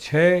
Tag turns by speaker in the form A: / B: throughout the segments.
A: 6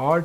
A: 8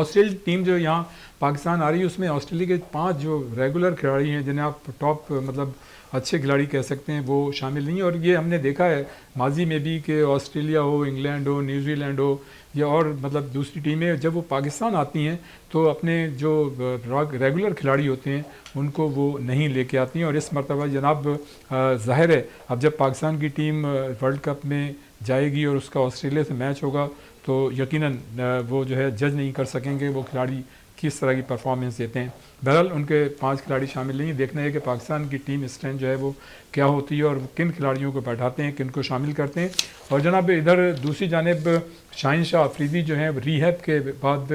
A: Australia team جو یہاں پاکستان آ رہی ہے اس میں آسٹریلیا کے 5 جو ریگولر کھلاڑی ہیں جنہیں آپ ٹاپ مطلب اچھے کھلاڑی کہہ سکتے ہیں وہ شامل نہیں ہیں. اور یہ ہم نے دیکھا ہے ماضی میں بھی کہ آسٹریلیا ہو، انگلینڈ ہو، نیوزی لینڈ ہو یا اور مطلب دوسری ٹیمیں جب وہ پاکستان آتی ہیں تو اپنے جو ریگولر کھلاڑی ہوتے ہیں ان کو وہ نہیں لے کے آتی ہیں. اور اس مرتبہ جناب ظاہر ہے اب جب پاکستان کی ٹیم ورلڈ کپ میں جائے گی اور اس کا آسٹریلیا سے میچ ہوگا تو یقیناً وہ جو ہے جج نہیں کر سکیں گے وہ کھلاڑی کس طرح کی پرفارمنس دیتے ہیں. بہرحال ان کے 5 کھلاڑی شامل نہیں. دیکھنا ہے کہ پاکستان کی ٹیم اسٹرینتھ جو ہے وہ کیا ہوتی ہے اور کن کھلاڑیوں کو بیٹھاتے ہیں، کن کو شامل کرتے ہیں. اور جناب ادھر دوسری جانب شاہین شاہ آفریدی جو ہیں ریہیب کے بعد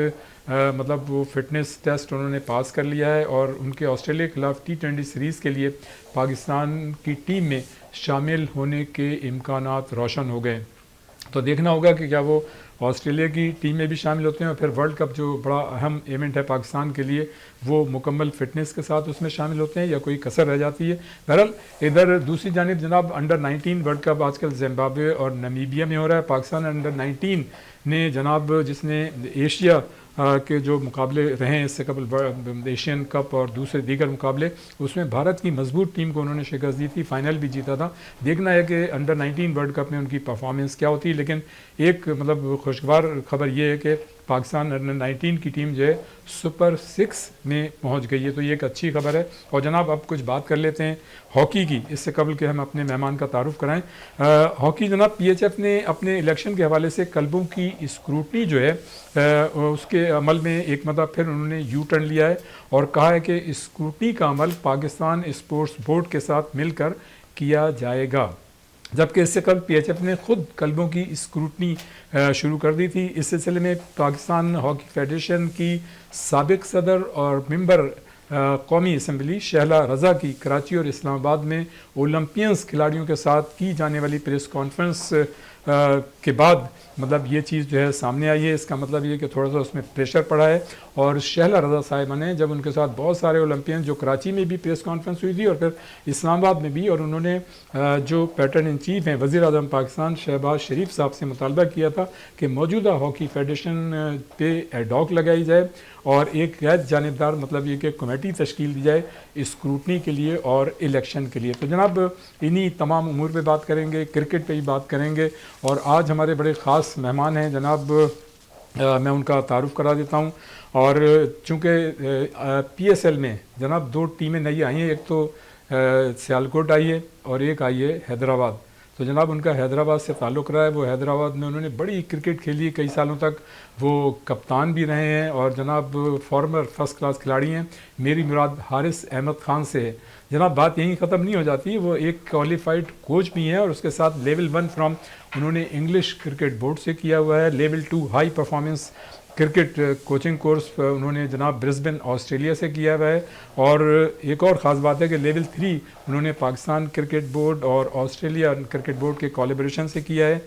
A: مطلب وہ فٹنس ٹیسٹ انہوں نے پاس کر لیا ہے اور ان کے آسٹریلیا کے خلاف T20 سیریز کے لیے پاکستان کی ٹیم میں شامل ہونے کے امکانات روشن ہو گئے. تو دیکھنا ہوگا کہ کیا وہ آسٹریلیا کی ٹیم میں بھی شامل ہوتے ہیں اور پھر ورلڈ کپ جو بڑا اہم ایونٹ ہے پاکستان کے لیے وہ مکمل فٹنس کے ساتھ اس میں شامل ہوتے ہیں یا کوئی کسر رہ جاتی ہے. بہرحال ادھر دوسری جانب جناب انڈر-19 ورلڈ کپ آج کل زمبابوے اور نمیبیا میں ہو رہا ہے. پاکستان انڈر-19 نے جناب جس نے ایشیا کے جو مقابلے رہے ہیں اس سے قبل ایشین کپ اور دوسرے دیگر مقابلے اس میں بھارت کی مضبوط ٹیم کو انہوں نے شکست دی تھی، فائنل بھی جیتا تھا. دیکھنا ہے کہ انڈر-19 ورلڈ کپ میں ان کی پرفارمنس کیا ہوتی ہے. لیکن ایک مطلب خوشگوار خبر یہ ہے کہ پاکستان انڈر-19 کی ٹیم جو ہے سپر 6 میں پہنچ گئی ہے تو یہ ایک اچھی خبر ہے. اور جناب اب کچھ بات کر لیتے ہیں ہاکی کی اس سے قبل کہ ہم اپنے مہمان کا تعارف کرائیں. ہاکی جناب PHF نے اپنے الیکشن کے حوالے سے کلبوں کی اسکروٹنی جو ہے اس کے عمل میں ایک مرتبہ پھر انہوں نے یو ٹرن لیا ہے اور کہا ہے کہ اسکروٹنی کا عمل پاکستان اسپورٹس بورڈ کے ساتھ مل کر کیا جائے گا. جبکہ اس سے قبل PHF نے خود کلبوں کی اسکروٹنی شروع کر دی تھی. اس سلسلے میں پاکستان ہاکی فیڈریشن کی سابق صدر اور ممبر قومی اسمبلی شہلا رضا کی کراچی اور اسلام آباد میں اولمپئنز کھلاڑیوں کے ساتھ کی جانے والی پریس کانفرنس کے بعد مطلب یہ چیز جو ہے سامنے آئی ہے. اس کا مطلب یہ کہ تھوڑا سا اس میں پریشر پڑا ہے اور شہلا رضا صاحبہ نے جب ان کے ساتھ بہت سارے اولمپئن جو کراچی میں بھی پریس کانفرنس ہوئی تھی اور پھر اسلام آباد میں بھی، اور انہوں نے جو پیٹرن ان چیف ہیں وزیر اعظم پاکستان شہباز شریف صاحب سے مطالبہ کیا تھا کہ موجودہ ہاکی فیڈریشن پہ ایڈ ہاک لگائی جائے اور ایک غیر جانبدار مطلب یہ کہ کمیٹی تشکیل دی جائے اسکروٹنی کے لیے اور الیکشن کے لیے. تو جناب انہی تمام امور پہ بات کریں گے، کرکٹ پہ ہی بات کریں گے. اور آج ہمارے بڑے خاص مہمان ہیں جناب، میں ان کا تعارف کرا دیتا ہوں. اور چونکہ PSL میں جناب 2 ٹیمیں نئی آئی ہیں، ایک تو سیالکوٹ آئی ہے اور ایک آئی ہے حیدرآباد. تو جناب ان کا حیدرآباد سے تعلق رہا ہے. وہ حیدرآباد میں انہوں نے بڑی کرکٹ کھیلی کئی سالوں تک، وہ کپتان بھی رہے ہیں اور جناب فارمر فرسٹ کلاس کھلاڑی ہیں. میری مراد حارث احمد خان سے ہے. جناب بات یہیں ختم نہیں ہو جاتی، وہ ایک کوالیفائڈ کوچ بھی ہیں اور اس کے ساتھ لیول 1 فرام انہوں نے انگلش کرکٹ بورڈ سے کیا ہوا ہے. Level 2 high performance cricket coaching course انہوں نے جناب برسبن آسٹریلیا سے کیا ہوا ہے. اور ایک اور خاص بات ہے کہ لیول 3 انہوں نے پاکستان کرکٹ بورڈ اور آسٹریلیا کرکٹ بورڈ کے کولیبریشن سے کیا ہے.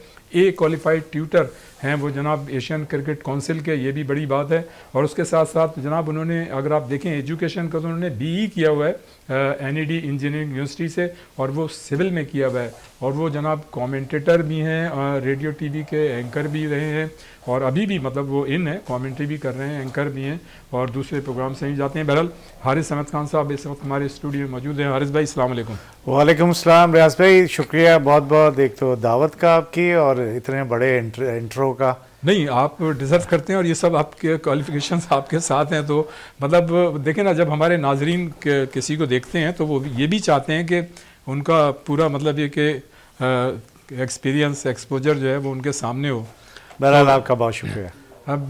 A: کوالیفائڈ ٹیوٹر ہیں وہ جناب ایشین کرکٹ کونسل کے، یہ بھی بڑی بات ہے. اور اس کے ساتھ ساتھ جناب انہوں نے اگر آپ دیکھیں ایجوکیشن کا تو انہوں نے BE کیا ہوا ہے NED انجینئرنگ یونیورسٹی سے اور وہ سول میں کیا ہوا ہے. اور وہ جناب کامنٹیٹر بھی ہیں، ریڈیو TV کے اینکر بھی رہے ہیں اور ابھی بھی مطلب وہ ہے کامنٹری بھی کر رہے ہیں، اینکر بھی ہیں اور دوسرے پروگرام سے ہی جاتے ہیں. بہرحال حارث احمد خان صاحب اس وقت ہمارے اسٹوڈیو میں موجود ہیں. حارث بھائی السلام علیکم.
B: وعلیکم السلام ریاض بھائی، شکریہ بہت بہت ایک تو دعوت کا آپ کی اور اتنے بڑے انٹرو کا.
A: نہیں آپ ڈیزرو کرتے ہیں اور یہ سب آپ کے کوالیفیکیشنز آپ کے ساتھ ہیں. تو مطلب دیکھیں نا جب ہمارے ناظرین کسی کو دیکھتے ہیں تو وہ یہ بھی چاہتے ہیں کہ ان کا پورا مطلب یہ کہ ایکسپیرینس ایکسپوجر جو ہے وہ ان کے سامنے ہو.
B: بہرحال آپ کا بہت شکریہ.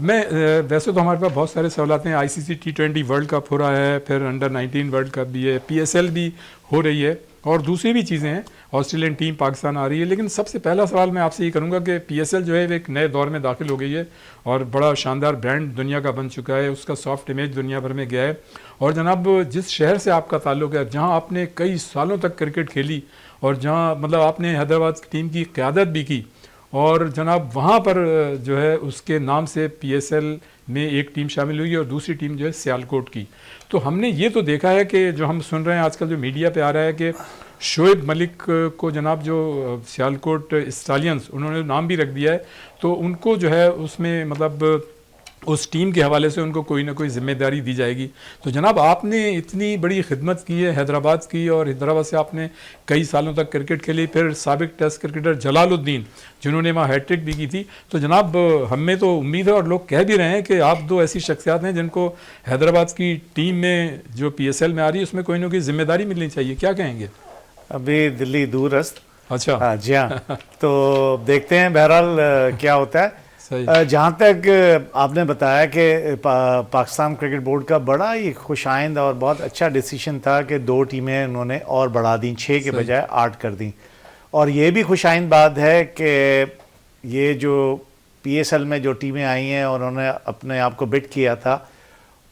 A: میں ویسے تو ہمارے پاس بہت سارے سوالات ہیں. ICC T20 ورلڈ کپ ہو رہا ہے، پھر انڈر-19 ورلڈ کپ بھی ہے، PSL بھی ہو رہی ہے اور دوسری بھی چیزیں ہیں. آسٹریلین ٹیم پاکستان آ رہی ہے. لیکن سب سے پہلا سوال میں آپ سے یہ کروں گا کہ PSL جو ہے ایک نئے دور میں داخل ہو گئی ہے اور بڑا شاندار برانڈ دنیا کا بن چکا ہے. اس کا سافٹ امیج دنیا بھر میں گیا ہے. اور جناب جس شہر سے آپ کا تعلق ہے، جہاں آپ نے کئی سالوں تک کرکٹ کھیلی اور جہاں مطلب آپ نے حیدرآباد ٹیم کی قیادت بھی کی اور جناب وہاں پر جو ہے اس کے نام سے PSL میں ایک ٹیم شامل ہوئی اور دوسری ٹیم جو ہے سیالکوٹ کی. تو ہم نے یہ تو دیکھا ہے کہ جو ہم سن رہے ہیں آج کل جو میڈیا پہ آ رہا ہے کہ شعیب ملک کو جناب جو سیالکوٹ اسٹالینز انہوں نے نام بھی رکھ دیا ہے، تو ان کو جو ہے اس میں مطلب اس ٹیم کے حوالے سے ان کو کوئی نہ کوئی ذمہ داری دی جائے گی. تو جناب آپ نے اتنی بڑی خدمت کی ہے حیدرآباد کی، اور حیدرآباد سے آپ نے کئی سالوں تک کرکٹ کھیلی، پھر سابق ٹیسٹ کرکٹر جلال الدین جنہوں نے وہاں ہیٹ ٹرک بھی کی تھی. تو جناب ہمیں تو امید ہے اور لوگ کہہ بھی رہے ہیں کہ آپ دو ایسی شخصیات ہیں جن کو حیدرآباد کی ٹیم میں جو پی ایس ایل میں آ رہی ہے اس میں کوئی نہ کوئی ذمہ داری ملنی چاہیے. کیا کہیں گے؟
B: ابھی دلی دور است.
A: اچھا
B: جی ہاں، تو دیکھتے ہیں بہرحال کیا ہوتا ہے.
A: صحیح.
B: جہاں تک آپ نے بتایا کہ پاکستان کرکٹ بورڈ کا بڑا ہی خوش آئند اور بہت اچھا ڈیسیشن تھا کہ 2 ٹیمیں انہوں نے اور بڑھا دیں، 6 کے بجائے 8 کر دیں. اور یہ بھی خوش آئند بات ہے کہ یہ جو پی ایس ایل میں جو ٹیمیں آئی ہیں اور انہوں نے اپنے آپ کو بٹ کیا تھا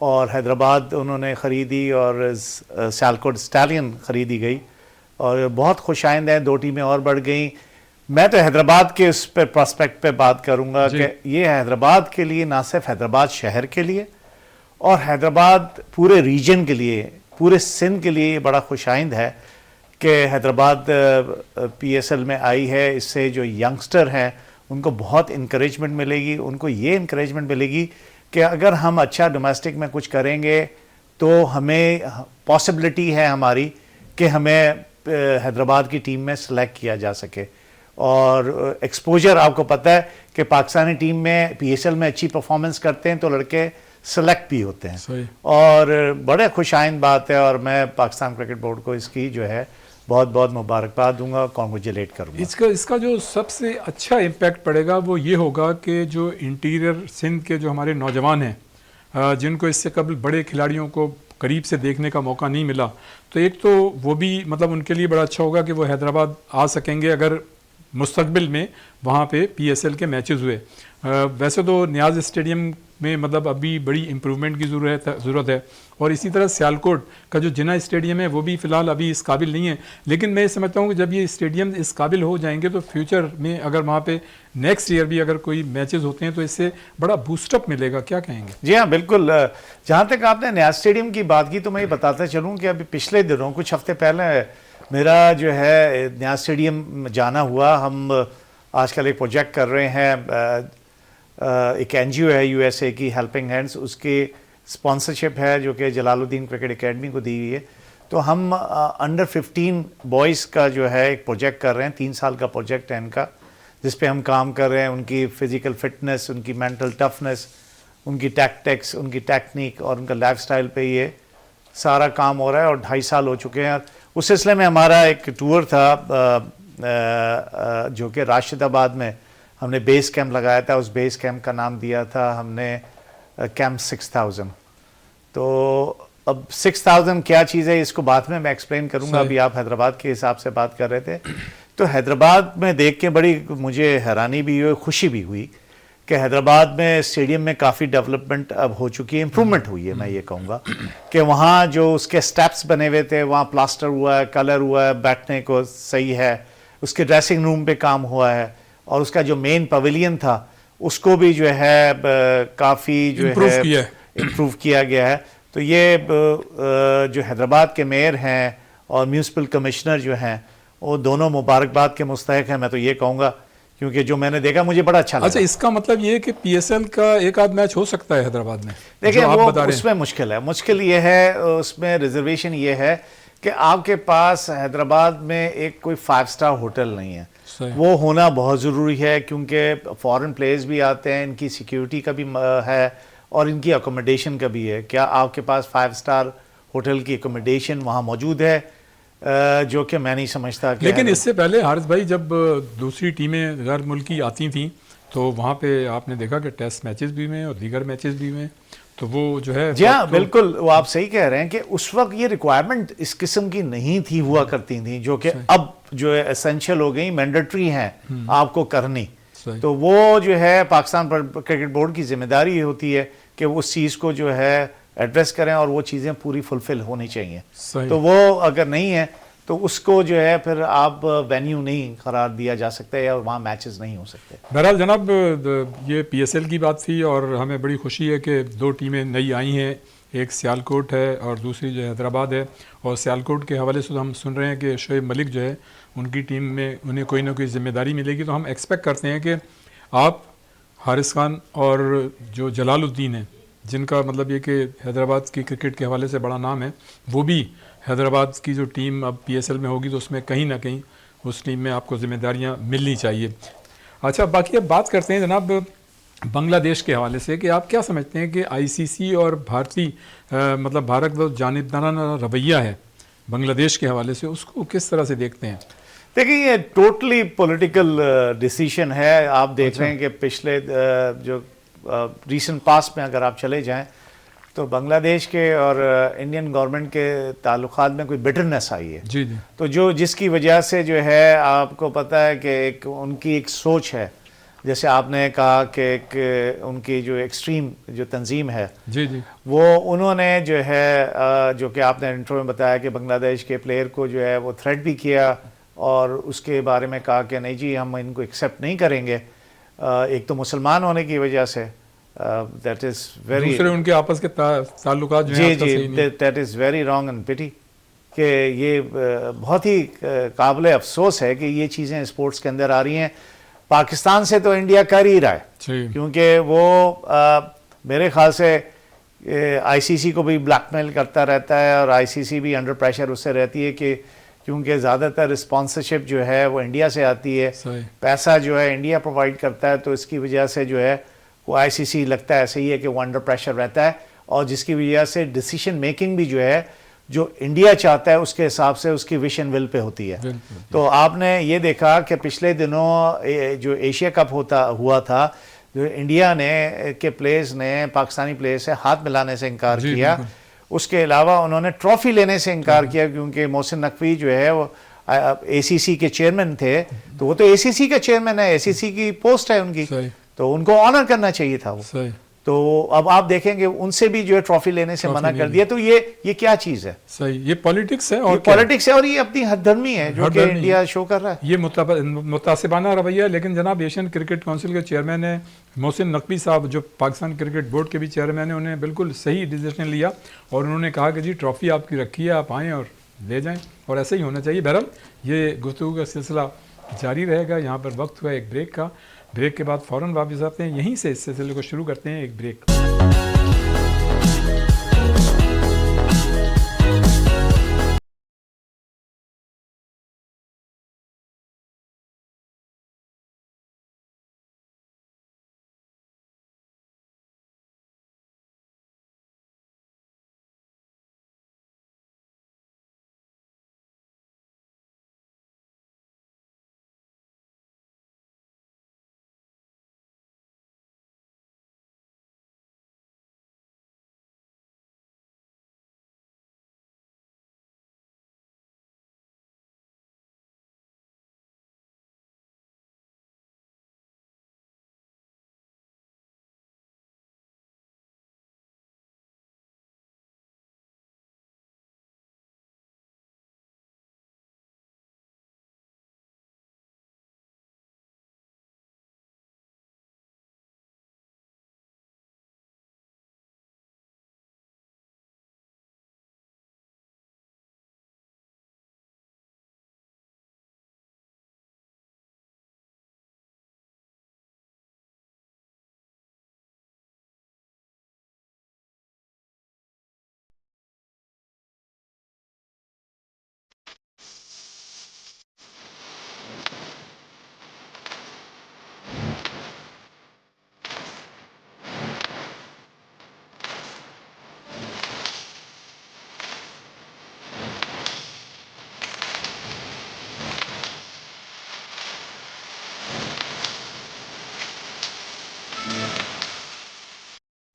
B: اور حیدرآباد انہوں نے خریدی اور سیالکوٹ اسٹیلین خریدی گئی اور بہت خوش آئند ہیں. 2 ٹیمیں اور بڑھ گئیں. میں تو حیدرآباد کے اس پہ پراسپیکٹ پہ بات کروں گا کہ یہ حیدرآباد کے لیے، نہ صرف حیدرآباد شہر کے لیے اور حیدرآباد پورے ریجن کے لیے، پورے سندھ کے لیے یہ بڑا خوش آئند ہے کہ حیدرآباد پی ایس ایل میں آئی ہے. اس سے جو ینگسٹر ہیں ان کو بہت انکریجمنٹ ملے گی. ان کو یہ انکریجمنٹ ملے گی کہ اگر ہم اچھا ڈومیسٹک میں کچھ کریں گے تو ہمیں پاسبلٹی ہے ہماری کہ ہمیں حیدرآباد کی ٹیم میں سلیکٹ کیا جا سکے. اور ایکسپوجر آپ کو پتہ ہے کہ پاکستانی ٹیم میں پی ایس ایل میں اچھی پرفارمنس کرتے ہیں تو لڑکے سلیکٹ بھی ہوتے ہیں.
A: صحیح.
B: اور بڑے خوش آئند بات ہے اور میں پاکستان کرکٹ بورڈ کو اس کی جو ہے بہت بہت مبارکباد دوں گا، کانگریچولیٹ کروں گا.
A: اس کا جو سب سے اچھا امپیکٹ پڑے گا وہ یہ ہوگا کہ جو انٹیریئر سندھ کے جو ہمارے نوجوان ہیں جن کو اس سے قبل بڑے کھلاڑیوں کو قریب سے دیکھنے کا موقع نہیں ملا، تو ایک تو وہ بھی مطلب ان کے لیے بڑا اچھا ہوگا کہ وہ حیدرآباد آ سکیں گے اگر مستقبل میں وہاں پہ پی ایس ایل کے میچز ہوئے. ویسے تو نیاز اسٹیڈیم میں مطلب ابھی بڑی امپرومنٹ کی ضرورت ہے، اور اسی طرح سیالکوٹ کا جو جنا اسٹیڈیم ہے وہ بھی فی الحال ابھی اس قابل نہیں ہے. لیکن میں سمجھتا ہوں کہ جب یہ اسٹیڈیم اس قابل ہو جائیں گے تو فیوچر میں اگر وہاں پہ نیکسٹ ایئر بھی اگر کوئی میچز ہوتے ہیں تو اس سے بڑا بوسٹ اپ ملے گا. کیا کہیں گے؟
B: جی ہاں بالکل. جہاں تک آپ نے نیاز اسٹیڈیم کی بات کی تو میں یہ بتاتا چلوں کہ ابھی پچھلے دنوں کچھ ہفتے پہلے میرا جو ہے نیاز اسٹیڈیم جانا ہوا. ہم آج کل ایک پروجیکٹ کر رہے ہیں، ایک این جی او ہے یو ایس اے کی ہیلپنگ ہینڈز، اس کی اسپانسرشپ ہے جو کہ جلال الدین کرکٹ اکیڈمی کو دی ہوئی ہے. تو ہم انڈر 15 بوائز کا جو ہے ایک پروجیکٹ کر رہے ہیں، 3 سال کا پروجیکٹ ہے ان کا، جس پہ ہم کام کر رہے ہیں. ان کی فزیکل فٹنس، ان کی مینٹل ٹفنس، ان کی ٹیکٹکس، ان کی ٹیکنیک اور ان کا لائف سٹائل پہ یہ سارا کام ہو رہا ہے اور 2.5 سال ہو چکے ہیں. اس سلسلے میں ہمارا ایک ٹور تھا جو کہ راشد آباد میں ہم نے بیس کیمپ لگایا تھا. اس بیس کیمپ کا نام دیا تھا ہم نے کیمپ 6000. تو اب 6000 کیا چیز ہے اس کو بعد میں ایکسپلین کروں گا. ابھی آپ حیدرآباد کے حساب سے بات کر رہے تھے تو حیدرآباد میں دیکھ کے بڑی مجھے حیرانی بھی ہوئی، خوشی بھی ہوئی کہ حیدرآباد میں اسٹیڈیم میں کافی ڈیولپمنٹ اب ہو چکی ہے، امپرومنٹ ہوئی ہے. میں یہ کہوں گا کہ وہاں جو اس کے سٹیپس بنے ہوئے تھے وہاں پلاسٹر ہوا ہے، کلر ہوا ہے، بیٹھنے کو صحیح ہے. اس کے ڈریسنگ روم پہ کام ہوا ہے اور اس کا جو مین پویلین تھا اس کو بھی جو ہے کافی جو ہے امپروو کیا گیا ہے. تو یہ جو حیدرآباد کے میئر ہیں اور میونسپل کمشنر جو ہیں وہ دونوں مبارکباد کے مستحق ہیں. میں تو یہ کہوں گا کیونکہ جو میں نے دیکھا مجھے بڑا اچھا لگا.
A: اچھا، اس کا مطلب یہ کہ پی ایس ایل کا ایک آدھ میچ ہو سکتا ہے حیدرآباد میں؟
B: دیکھیں وہ اس میں مشکل ہے. مشکل یہ ہے، اس میں ریزرویشن یہ ہے کہ آپ کے پاس حیدرآباد میں ایک کوئی 5 سٹار ہوٹل نہیں ہے. وہ ہونا بہت ضروری ہے کیونکہ فورن پلیئرز بھی آتے ہیں، ان کی سیکیورٹی کا بھی ہے اور ان کی اکوموڈیشن کا بھی ہے. کیا آپ کے پاس 5 سٹار ہوٹل کی اکوموڈیشن وہاں موجود ہے؟ جو کہ میں نہیں سمجھتا.
A: لیکن اس سے پہلے حارث بھائی جب دوسری ٹیمیں غیر ملکی آتی تھیں تو وہاں پہ آپ نے دیکھا کہ ٹیسٹ میچز بھی ہوئے اور دیگر میچز بھی ہوئے، تو وہ جو ہے
B: جی ہاں بالکل وہ آپ صحیح کہہ رہے ہیں کہ اس وقت یہ ریکوائرمنٹ اس قسم کی نہیں تھی ہوا کرتی تھیں جو کہ اب جو ہے اسینشل ہو گئی، مینڈیٹری ہیں آپ کو کرنی. تو وہ جو ہے پاکستان کرکٹ بورڈ کی ذمہ داری ہوتی ہے کہ اس چیز کو جو ہے ایڈریس کریں اور وہ چیزیں پوری فلفل ہونی چاہیے. تو وہ اگر نہیں ہے تو اس کو جو ہے پھر آپ وینیو نہیں قرار دیا جا سکتا ہے اور وہاں میچز نہیں ہو سکتے.
A: بہرحال جناب یہ پی ایس ایل کی بات تھی اور ہمیں بڑی خوشی ہے کہ 2 ٹیمیں نئی آئی ہیں، ایک سیالکوٹ ہے اور دوسری جو حیدرآباد ہے. اور سیالکوٹ کے حوالے سے ہم سن رہے ہیں کہ شعیب ملک جو ہے ان کی ٹیم میں انہیں کوئی نہ کوئی ذمہ داری ملے گی. تو ہم ایکسپیکٹ کرتے ہیں کہ آپ حارث خان اور جو جلال الدین ہیں، جن کا مطلب یہ کہ حیدرآباد کی کرکٹ کے حوالے سے بڑا نام ہے، وہ بھی حیدرآباد کی جو ٹیم اب پی ایس ایل میں ہوگی تو اس میں کہیں نہ کہیں اس ٹیم میں آپ کو ذمہ داریاں ملنی چاہیے. اچھا، باقی اب بات کرتے ہیں جناب بنگلہ دیش کے حوالے سے کہ آپ کیا سمجھتے ہیں کہ آئی سی سی اور بھارتی مطلب بھارت جو جانبدارانہ رویہ ہے بنگلہ دیش کے حوالے سے، اس کو کس طرح سے دیکھتے ہیں؟
B: دیکھیں، یہ ٹوٹلی پولیٹیکل ڈیسیشن ہے. آپ دیکھ رہے ہیں کہ پچھلے جو ریسنٹ پاسٹ میں اگر آپ چلے جائیں تو بنگلہ دیش کے اور انڈین گورنمنٹ کے تعلقات میں کوئی بٹرنس آئی ہے.
A: جی جی.
B: تو جس کی وجہ سے جو ہے آپ کو پتہ ہے کہ ان کی ایک سوچ ہے، جیسے آپ نے کہا کہ ایک ان کی جو ایکسٹریم جو تنظیم ہے،
A: جی جی،
B: وہ انہوں نے جو ہے جو کہ آپ نے انٹرو میں بتایا کہ بنگلہ دیش کے پلیئر کو جو ہے وہ تھریٹ بھی کیا اور اس کے بارے میں کہا کہ نہیں جی ہم ان کو ایکسیپٹ نہیں کریں گے. ایک تو مسلمان ہونے کی وجہ سے دیٹ از ویری،
A: دوسرے ان کے آپس کے تعلقات جو ہیں
B: جی that is very wrong and پٹی، کہ یہ بہت ہی قابل افسوس ہے کہ یہ چیزیں اسپورٹس کے اندر آ رہی ہیں. پاکستان سے تو انڈیا کر ہی رہا ہے، کیونکہ وہ میرے خیال سے آئی سی سی کو بھی بلیک میل کرتا رہتا ہے اور آئی سی سی بھی انڈر پریشر اس سے رہتی ہے کہ کیونکہ زیادہ تر اسپانسرشپ جو ہے وہ انڈیا سے آتی ہے، پیسہ جو ہے انڈیا پرووائڈ کرتا ہے، تو اس کی وجہ سے جو ہے وہ آئی سی سی لگتا ہے ایسے ہی ہے کہ وہ انڈر پریشر رہتا ہے، اور جس کی وجہ سے ڈیسیشن میکنگ بھی جو ہے جو انڈیا چاہتا ہے اس کے حساب سے اس کی وش اینڈ ول پہ ہوتی ہے. تو آپ نے یہ دیکھا کہ پچھلے دنوں جو ایشیا کپ ہوا تھا، جو انڈیا نے کے پلیئرز نے پاکستانی پلیئرز سے ہاتھ ملانے سے انکار کیا. اس کے علاوہ انہوں نے ٹرافی لینے سے انکار کیا، کیونکہ محسن نقوی جو ہے وہ اے سی سی کے چیئرمین تھے، تو وہ تو اے سی سی کا چیئرمین ہے، اے سی سی کی پوسٹ ہے ان کی، تو ان کو آنر کرنا چاہیے تھا وہ. تو اب آپ دیکھیں گے ان سے بھی جو ہے ٹرافی لینے سے منع کر دیا. تو یہ کیا چیز ہے؟
A: صحیح، یہ پالیٹکس ہے، اور
B: پالیٹکس ہے، اور یہ اپنی حد درمی ہے جو کہ انڈیا شو کر رہا ہے.
A: یہ متعصبانہ رویہ ہے. لیکن جناب ایشین کرکٹ کونسل کے چیئرمین ہیں محسن نقوی صاحب، جو پاکستان کرکٹ بورڈ کے بھی چیئرمین ہیں، انہوں نے بالکل صحیح ڈیسیژن لیا اور انہوں نے کہا کہ جی ٹرافی آپ کی رکھی ہے، آپ آئیں اور لے جائیں، اور ایسا ہی ہونا چاہیے. بہرحال یہ گفتگو کا سلسلہ جاری رہے گا. یہاں پر وقت ہوا ایک بریک کا. بریک کے بعد فوراً واپس آتے ہیں، یہیں سے اس سلسلے کو شروع کرتے ہیں. ایک بریک.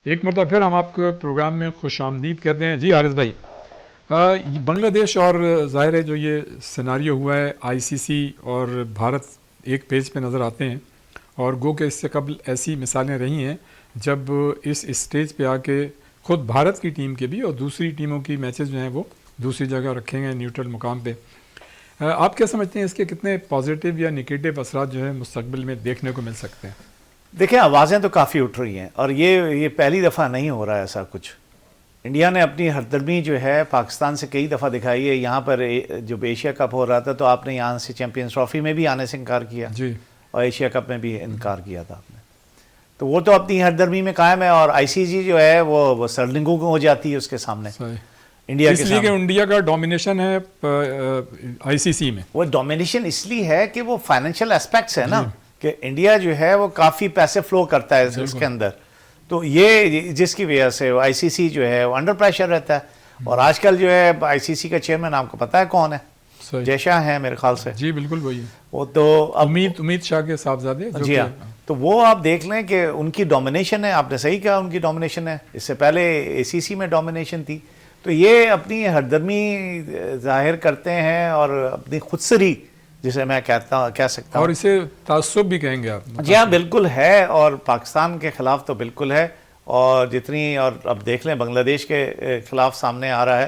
A: ایک مرتبہ پھر ہم آپ کو پروگرام میں خوش آمدید کہتے ہیں. جی حارث بھائی، بنگلہ دیش اور ظاہر ہے جو یہ سیناریو ہوا ہے، آئی سی سی اور بھارت ایک پیج پہ نظر آتے ہیں، اور گو کہ اس سے قبل ایسی مثالیں رہی ہیں جب اس اسٹیج پہ آ کے خود بھارت کی ٹیم کے بھی اور دوسری ٹیموں کی میچز جو ہیں وہ دوسری جگہ رکھیں گے نیوٹرل مقام پہ. آپ کیا سمجھتے ہیں اس کے کتنے پازیٹیو یا نگیٹو اثرات جو ہیں مستقبل میں دیکھنے کو مل سکتے ہیں؟
B: دیکھیں، آوازیں تو کافی اٹھ رہی ہیں، اور یہ پہلی دفعہ نہیں ہو رہا ہے ایسا کچھ. انڈیا نے اپنی ہردرمی جو ہے پاکستان سے کئی دفعہ دکھائی ہے. یہاں پر جب ایشیا کپ ہو رہا تھا تو آپ نے یہاں سے چیمپئنز ٹرافی میں بھی آنے سے انکار کیا،
A: جی،
B: اور ایشیا کپ میں بھی انکار کیا تھا آپ نے. تو وہ تو اپنی ہردرمی میں قائم ہے، اور آئی سی سی جو ہے وہ سرلنگوں کو ہو جاتی ہے اس کے سامنے، انڈیا
A: اس
B: کے
A: لیے کہ
B: سامنے.
A: انڈیا کا ڈومینیشن ہے آئی سی سی میں.
B: وہ ڈومینیشن اس لیے ہے کہ وہ فائنینشیل اسپیکٹس ہے نا، کہ انڈیا جو ہے وہ کافی پیسے فلو کرتا ہے اس کے اندر، تو یہ جس کی وجہ سے آئی سی سی جو ہے وہ انڈر پریشر رہتا ہے. اور آج کل جو ہے آئی سی سی کا چیئرمین آپ کو پتا ہے کون ہے؟ جے شاہ ہیں میرے خیال سے.
A: جی بالکل وہی ہے.
B: وہ تو
A: امید شاہ کے صاحبزادے.
B: جی ہاں، تو وہ آپ دیکھ لیں کہ ان کی ڈومینیشن ہے. آپ نے صحیح کہا، ان کی ڈومینیشن ہے. اس سے پہلے اے سی سی میں ڈومینیشن تھی. تو یہ اپنی ہردرمی ظاہر کرتے ہیں اور اپنی خودسری جسے میں کہہ سکتا ہوں،
A: اور اسے تعصب بھی کہیں گے آپ.
B: جی ہاں بالکل ہے، اور پاکستان کے خلاف تو بالکل ہے. اور جتنی، اور اب دیکھ لیں بنگلہ دیش کے خلاف سامنے آ رہا ہے.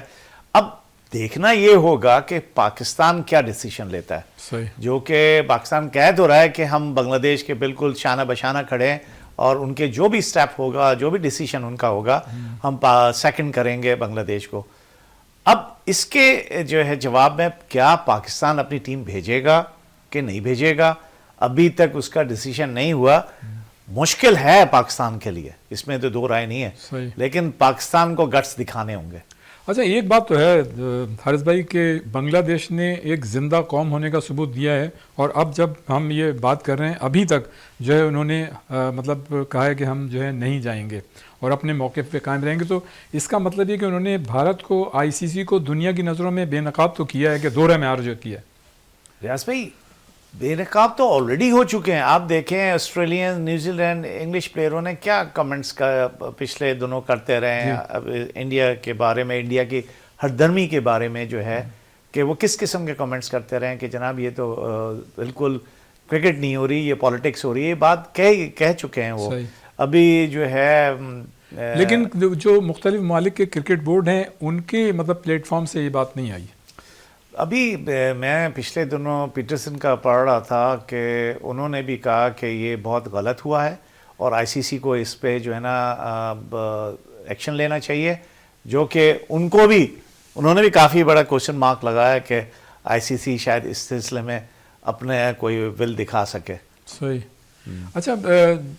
B: اب دیکھنا یہ ہوگا کہ پاکستان کیا ڈیسیشن لیتا ہے.
A: صحیح.
B: جو کہ پاکستان کہہ تو رہا ہے کہ ہم بنگلہ دیش کے بالکل شانہ بشانہ کھڑے ہیں، اور ان کے جو بھی سٹیپ ہوگا، جو بھی ڈیسیشن ان کا ہوگا، ہم سیکنڈ کریں گے بنگلہ دیش کو. اب اس کے جو ہے جواب میں کیا پاکستان اپنی ٹیم بھیجے گا کہ نہیں بھیجے گا، ابھی تک اس کا ڈیسیشن نہیں ہوا. مشکل ہے پاکستان کے لیے، اس میں تو دو رائے نہیں ہے.
A: صحیح.
B: لیکن پاکستان کو گٹس دکھانے ہوں گے.
A: اچھا ایک بات تو ہے حارث بھائی کہ بنگلہ دیش نے ایک زندہ قوم ہونے کا ثبوت دیا ہے، اور اب جب ہم یہ بات کر رہے ہیں ابھی تک جو ہے انہوں نے مطلب کہا ہے کہ ہم جو ہے نہیں جائیں گے اور اپنے موقف پہ قائم رہیں گے. تو اس کا مطلب یہ کہ انہوں نے بھارت کو، آئی سی سی کو دنیا کی نظروں میں بے نقاب تو کیا ہے کہ دورہ میں عرض کیا ہے.
B: ریاض بھائی بے نقاب تو آلریڈی ہو چکے ہیں. آپ دیکھیں آسٹریلین، نیوزی لینڈ، انگلش پلیئروں نے کیا کمنٹس کا پچھلے دنوں کرتے رہے ہیں انڈیا کے بارے میں، انڈیا کی ہردرمی کے بارے میں جو ہے کہ وہ کس قسم کے کمنٹس کرتے رہے ہیں کہ جناب یہ تو بالکل کرکٹ نہیں ہو رہی، یہ پالیٹکس ہو رہی ہے. یہ بات کہہ چکے ہیں وہ. ابھی جو ہے
A: لیکن جو مختلف ممالک کے کرکٹ بورڈ ہیں ان کے مطلب پلیٹ فارم سے یہ بات نہیں آئی.
B: ابھی میں پچھلے دنوں پیٹرسن کا پڑھ رہا تھا کہ انہوں نے بھی کہا کہ یہ بہت غلط ہوا ہے اور آئی سی سی کو اس پہ جو ہے نا ایکشن لینا چاہیے. جو کہ ان کو بھی، انہوں نے بھی کافی بڑا کوشچن مارک لگایا کہ آئی سی سی شاید اس سلسلے میں اپنے کوئی ول دکھا سکے.
A: صحیح. اچھا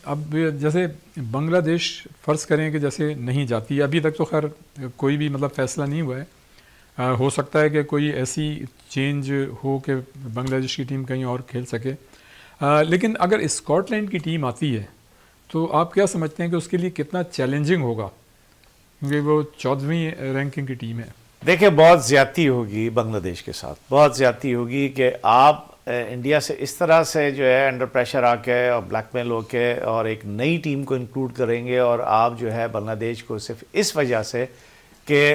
A: اب جیسے بنگلہ دیش فرض کریں کہ جیسے نہیں جاتی، ابھی تک تو خیر کوئی بھی مطلب فیصلہ نہیں ہوا ہے. ہو سکتا ہے کہ کوئی ایسی چینج ہو کہ بنگلہ دیش کی ٹیم کہیں اور کھیل سکے. لیکن اگر اسکاٹ لینڈ کی ٹیم آتی ہے تو آپ کیا سمجھتے ہیں کہ اس کے لیے کتنا چیلنجنگ ہوگا، کیونکہ وہ 14ویں رینکنگ کی ٹیم ہے.
B: دیکھیں بہت زیادتی ہوگی بنگلہ دیش کے ساتھ، بہت زیادتی ہوگی کہ آپ انڈیا سے اس طرح سے جو ہے انڈر پریشر آ کے اور بلیک میل ہو کے اور ایک نئی ٹیم کو انکلوڈ کریں گے، اور آپ جو ہے بنگلہ دیش کو صرف اس وجہ سے کہ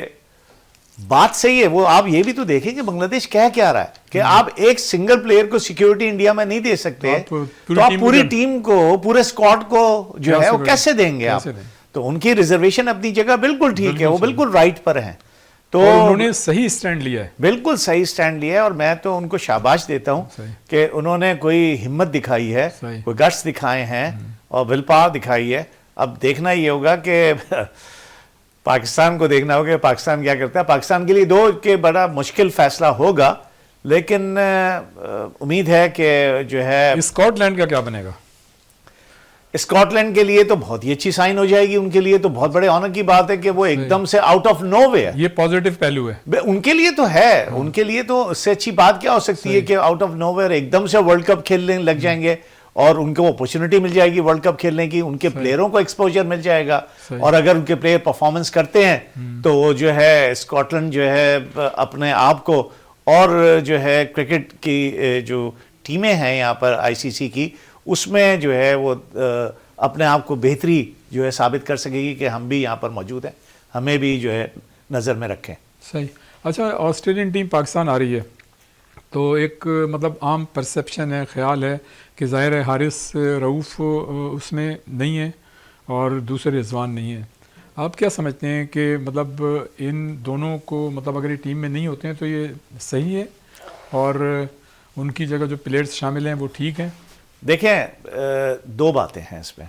B: بات صحیح ہے. وہ آپ یہ بھی تو دیکھیں کہ بنگلہ دیش کیا رہا ہے کہ آپ ایک سنگل پلیئر کو سیکیورٹی انڈیا میں نہیں دے سکتے، تو آپ پوری ٹیم کو، پورے اسکواڈ کو جو ہے وہ کیسے دیں گے آپ؟ تو ان کی ریزرویشن اپنی جگہ بالکل ٹھیک ہے، وہ بالکل رائٹ پر ہیں. تو
A: انہوں نے صحیح سٹینڈ لیا ہے،
B: بالکل صحیح سٹینڈ لیا ہے، اور میں تو ان کو شاباش دیتا ہوں کہ انہوں نے کوئی ہمت دکھائی ہے، کوئی گٹس دکھائے ہیں اور ول پاور دکھائی ہے. اب دیکھنا یہ ہوگا کہ پاکستان کو دیکھنا ہوگا کہ پاکستان کیا کرتا ہے. پاکستان کے لیے دو کہ بڑا مشکل فیصلہ ہوگا، لیکن امید ہے کہ جو ہے
A: اسکاٹ لینڈ کا کیا بنے گا.
B: اسکاٹ لینڈ کے لیے تو بہت ہی اچھی سائن ہو جائے گی. ان کے لیے تو بہت بڑے آنر کی بات ہے کہ وہ ایک دم سے آؤٹ آف نو ویئر،
A: یہ پازیٹیو پہلو ہے
B: ان کے لیے تو ہے. ان کے لیے تو اس سے اچھی بات کیا ہو سکتی ہے کہ آؤٹ آف نو ویئر ایک دم سے ورلڈ کپ کھیلنے لگ جائیں گے، اور ان کو اپرچونٹی مل جائے گی ورلڈ کپ کھیلنے کی، ان کے پلیئروں کو ایکسپوجر مل جائے گا. اور اگر ان کے پلیئر پرفارمنس کرتے ہیں تو وہ جو ہے اسکاٹ لینڈ جو ہے اپنے آپ کو، اور جو ہے کرکٹ کی جو ٹیمیں ہیں یہاں پر آئی سی سی کی، اس میں جو ہے وہ اپنے آپ کو بہتری جو ہے ثابت کر سکے گی کہ ہم بھی یہاں پر موجود ہیں، ہمیں بھی جو ہے نظر میں رکھیں.
A: صحیح. اچھا آسٹریلین ٹیم پاکستان آ رہی ہے تو ایک مطلب عام پرسیپشن ہے، خیال ہے کہ ظاہر ہے حارث رؤوف اس میں نہیں ہے اور دوسرے رضوان نہیں ہے. آپ کیا سمجھتے ہیں کہ مطلب ان دونوں کو مطلب اگر یہ ٹیم میں نہیں ہوتے ہیں تو یہ صحیح ہے اور ان کی جگہ جو پلیئرز شامل ہیں وہ ٹھیک ہیں؟
B: دیکھیں دو باتیں ہیں اس میں.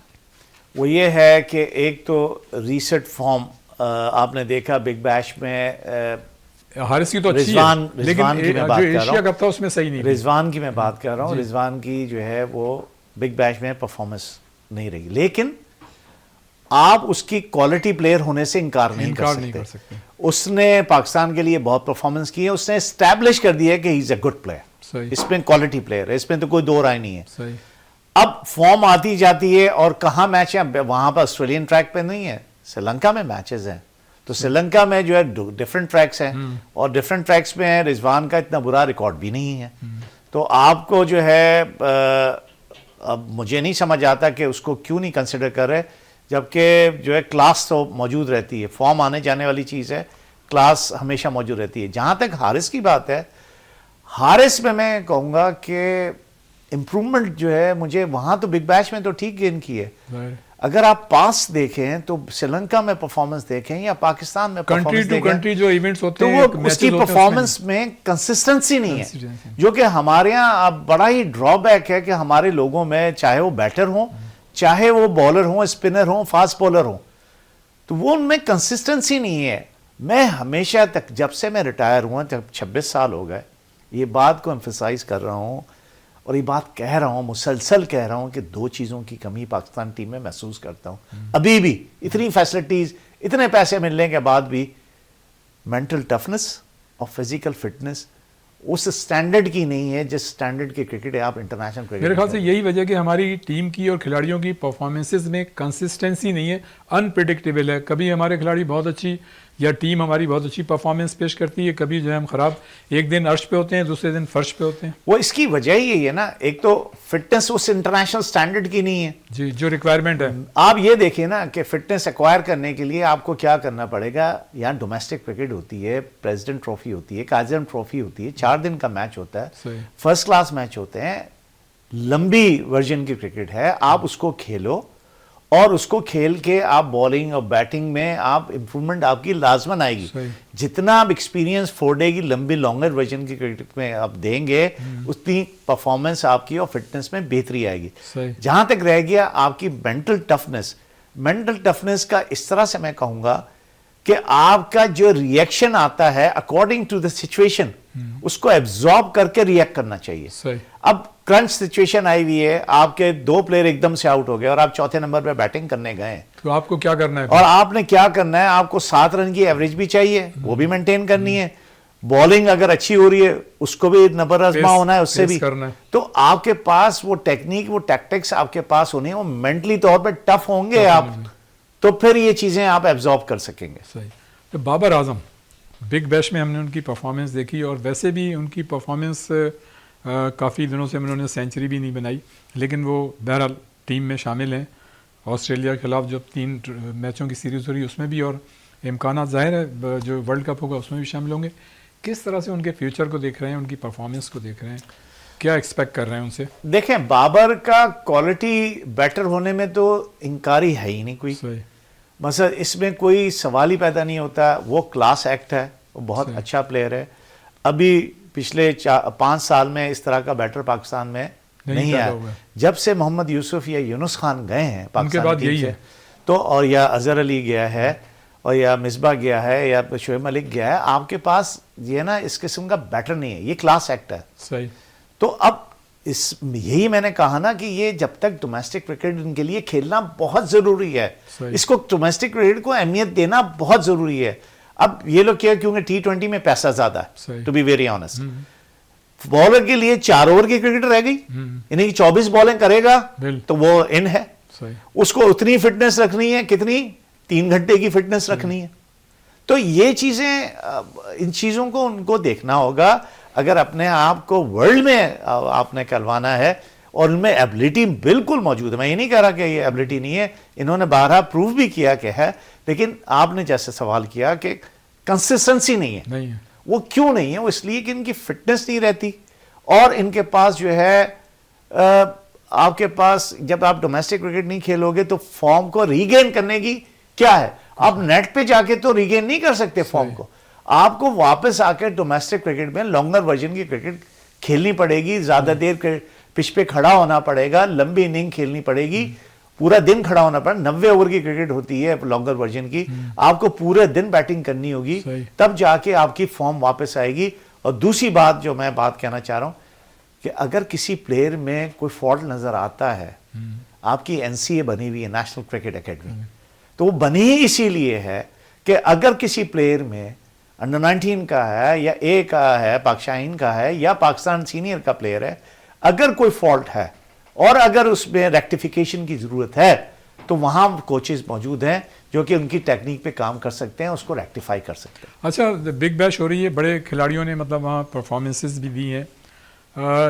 B: وہ یہ ہے کہ ایک تو ریسٹ فارم آپ نے دیکھا بگ بیش میں
A: حارث کی تو اچھی ہے، لیکن جو ایشیا کپ تھا اس میں صحیح نہیں.
B: رضوان کی میں بات کر رہا ہوں. رضوان کی جو ہے وہ بگ بیش میں پرفارمنس نہیں رہی, لیکن آپ اس کی کوالٹی پلیئر ہونے سے انکار نہیں کر سکتے. اس نے پاکستان کے لیے بہت پرفارمنس کی ہے, اس نے اسٹیبلش کر دیا کہ ہی از اے گڈ پلیئر, اس میں کوالٹی پلیئر ہے, اس میں تو کوئی دو رائے نہیں ہے. اب فارم آتی جاتی ہے, اور کہاں میچ ہے, وہاں پر آسٹریلین ٹریک پہ نہیں ہے, سری لنکا میں میچز ہیں, تو سری لنکا میں جو ہے ڈفرنٹ ٹریکس ہیں, اور ڈفرنٹ ٹریکس میں رضوان کا اتنا برا ریکارڈ بھی نہیں ہے. تو آپ کو جو ہے اب مجھے نہیں سمجھ آتا کہ اس کو کیوں نہیں کنسیڈر کر رہے, جبکہ جو ہے کلاس تو موجود رہتی ہے, فارم آنے جانے والی چیز ہے, کلاس ہمیشہ موجود رہتی ہے. جہاں تک حارث کی بات ہے, حارث میں کہوں گا کہ امپرومنٹ جو ہے مجھے وہاں تو بگ بیش میں تو ٹھیک گین کی ہے, اگر آپ پاس دیکھیں تو سری لنکا میں پرفارمنس دیکھیں یا پاکستان میں پرفارمنس دیکھیں
A: جو ایونٹس ہوتے
B: تو
A: ہیں
B: وہ اس کی پرفارمنس میں کنسسٹنسی نہیں ہے, جو کہ ہمارے یہاں اب بڑا ہی ڈرا بیک ہے کہ ہمارے لوگوں میں, چاہے وہ بیٹر ہوں, چاہے وہ بالر ہوں, اسپنر ہوں, فاسٹ بالر ہوں, تو وہ ان میں کنسسٹنسی نہیں ہے. میں ہمیشہ تک جب سے میں ریٹائر ہوا, جب 26 سال ہو گئے, یہ بات کو ایمفیسائز کر رہا ہوں اور یہ بات کہہ رہا ہوں, مسلسل کہہ رہا ہوں کہ دو چیزوں کی کمی پاکستان ٹیم میں محسوس کرتا ہوں ابھی بھی. اتنی فیسلٹیز, اتنے پیسے ملنے کے بعد بھی مینٹل ٹفنس اور فزیکل فٹنس اس سٹینڈرڈ کی نہیں ہے جس سٹینڈرڈ کے کرکٹ ہے آپ انٹرنیشنل کرکٹ.
A: میرے خیال سے یہی وجہ کہ ہماری ٹیم کی اور کھلاڑیوں کی پرفارمنسز میں کنسسٹنسی نہیں ہے, انپریڈکٹیبل ہے. کبھی ہمارے کھلاڑی بہت اچھی یا ٹیم ہماری بہت اچھی پرفارمنس پیش کرتی ہے, کبھی جو ہے ہم خراب, ایک دن عرش پہ ہوتے ہیں, دوسرے دن فرش پہ ہوتے ہیں.
B: وہ اس کی وجہ ہی یہی ہے نا, ایک تو فٹنس اس انٹرنیشنل سٹینڈرڈ کی نہیں ہے
A: جی, جو ریکوائرمنٹ ہے.
B: آپ یہ دیکھیں نا کہ فٹنس ایکوائر کرنے کے لیے آپ کو کیا کرنا پڑے گا. یہاں ڈومیسٹک کرکٹ ہوتی ہے, پریزیڈنٹ ٹرافی ہوتی ہے, کائزر ٹرافی ہوتی ہے, 4 دن کا میچ ہوتا ہے, فرسٹ کلاس میچ ہوتے ہیں, لمبی ورژن کی کرکٹ ہے. آپ اس کو کھیلو, اور اس کو کھیل کے آپ بالنگ اور بیٹنگ میں آپ امپرومنٹ آپ کی لازمن آئے گی. جتنا آپ ایکسپیرینس 4 ڈے کی لمبی لانگر ورژن کی کرکٹ میں آپ دیں گے, اتنی پرفارمنس آپ کی اور فٹنس میں بہتری آئے گی. جہاں تک رہ گیا آپ کی مینٹل ٹفنس, مینٹل ٹفنس کا اس طرح سے میں کہوں گا کہ آپ کا جو ریئیکشن آتا ہے اکارڈنگ ٹو دا سچویشن, اس کو ایبزارب کر کے ریئیکٹ کرنا چاہیے. اب کرنچ سچویشن آئی ہوئی ہے, آپ کے 2 پلیئر ایک دم سے آؤٹ ہو گئے اور آپ چوتھے نمبر پہ بیٹنگ کرنے گئے,
A: تو آپ کو کیا کرنا ہے,
B: اور آپ نے کیا کرنا ہے, آپ کو 7 رن کی ایوریج بھی چاہیے, وہ بھی مینٹین کرنی ہے. بالنگ اگر اچھی ہو رہی ہے اس کو بھی نبر آزما ہونا ہے, اس سے بھی. تو آپ کے پاس وہ ٹیکنیک, وہ ٹیکٹکس آپ کے پاس ہونی ہے, وہ مینٹلی طور پہ ٹف ہوں گے آپ, تو پھر یہ چیزیں آپ ایبزارب کر سکیں گے.
A: صحیح. تو بابر اعظم بگ بیش میں ہم نے ان کی پرفارمنس دیکھی, اور ویسے بھی ان کی پرفارمنس کافی دنوں سے انہوں نے سینچری بھی نہیں بنائی, لیکن وہ بہرحال ٹیم میں شامل ہیں. آسٹریلیا کے خلاف جو 3 میچوں کی سیریز ہو رہی ہے اس میں بھی, اور امکانات ظاہر ہے جو ورلڈ کپ ہوگا اس میں بھی شامل ہوں گے. کس طرح سے ان کے فیوچر کو دیکھ رہے ہیں, ان کی پرفارمنس کو دیکھ رہے ہیں, کیا ایکسپیکٹ کر رہے ہیں ان سے؟
B: دیکھیں, بابر کا کوالٹی بیٹر ہونے میں تو انکاری ہے ہی نہیں کوئی, مثلا اس میں کوئی سوال ہی پیدا نہیں ہوتا. وہ کلاس ایکٹ ہے, وہ بہت اچھا پلیئر ہے. ابھی پچھلے 5 سال میں اس طرح کا بیٹر پاکستان میں نہیں آیا. جب سے محمد یوسف یا یونس خان گئے ہیں پاکستان ٹیم سے, تو اور یا اظہر علی گیا ہے, اور یا مصباح گیا ہے, یا شعیب ملک گیا ہے, آپ کے پاس یہ نا اس قسم کا بیٹر نہیں ہے. یہ کلاس ایکٹ ہے.
A: صحیح.
B: تو اب یہی میں نے کہا نا کہ یہ جب تک ڈومیسٹک کرکٹ ان کے لیے کھیلنا بہت ضروری ہے, اس کو ڈومیسٹک کرکٹ کو اہمیت دینا بہت ضروری ہے. اب یہ لوگ کیا, کیونکہ T20 میں پیسہ زیادہ ہے, to be very honest. Bowler کے لیے 4 اوور کی کرکٹ رہ گئی, یعنی 24 بالیں کرے گا تو وہ ان ہے. اس کو اتنی فٹنس رکھنی ہے, کتنی 3 گھنٹے کی فٹنس رکھنی ہے. تو یہ چیزیں, ان چیزوں کو ان کو دیکھنا ہوگا. اگر اپنے آپ کو ورلڈ میں آپ نے کھلوانا ہے, اور ان میں ایبلٹی بالکل موجود ہے, میں یہ نہیں کہہ رہا کہ یہ ایبلٹی نہیں ہے, انہوں نے بارہا پروف بھی کیا کہ ہے, لیکن آپ نے جیسے سوال کیا کہ کنسسٹنسی نہیں ہے. وہ کیوں نہیں ہے؟ وہ اس لیے کہ ان کی فٹنس نہیں رہتی, اور ان کے پاس جو ہے آپ کے پاس جب آپ ڈومیسٹک کرکٹ نہیں کھیلو گے تو فارم کو ریگین کرنے کی کیا ہے, آپ نیٹ پہ جا کے تو ریگین نہیں کر سکتے فارم کو. آپ کو واپس آ کے ڈومیسٹک کرکٹ میں لانگر ورژن کی کرکٹ کھیلنی پڑے گی, زیادہ دیر پچ پہ کھڑا ہونا پڑے گا, لمبی اننگ کھیلنی پڑے گی, پورا دن کھڑا ہونا پڑے گا. 90 اوور کی کرکٹ ہوتی ہے لانگر ورژن کی, آپ کو پورے دن بیٹنگ کرنی ہوگی, تب جا کے آپ کی فارم واپس آئے گی. اور دوسری بات جو میں بات کہنا چاہ رہا ہوں کہ اگر کسی پلیئر میں کوئی فالٹ نظر آتا ہے, آپ کی NCA بنی ہوئی ہے، نیشنل کرکٹ اکیڈمی. تو وہ بنی ہی اسی لیے ہے کہ اگر کسی پلیئر میں انڈر 19 کا ہے یا اے کا ہے، پاک شاہین کا ہے یا پاکستان سینئر کا پلیئر ہے، اگر کوئی فالٹ ہے اور اگر اس میں ریکٹیفیکیشن کی ضرورت ہے تو وہاں کوچز موجود ہیں جو کہ ان کی ٹیکنیک پہ کام کر سکتے ہیں، اس کو ریکٹیفائی کر سکتے ہیں.
A: اچھا بگ بیش ہو رہی ہے، بڑے کھلاڑیوں نے مطلب وہاں پرفارمنسز بھی دی ہیں.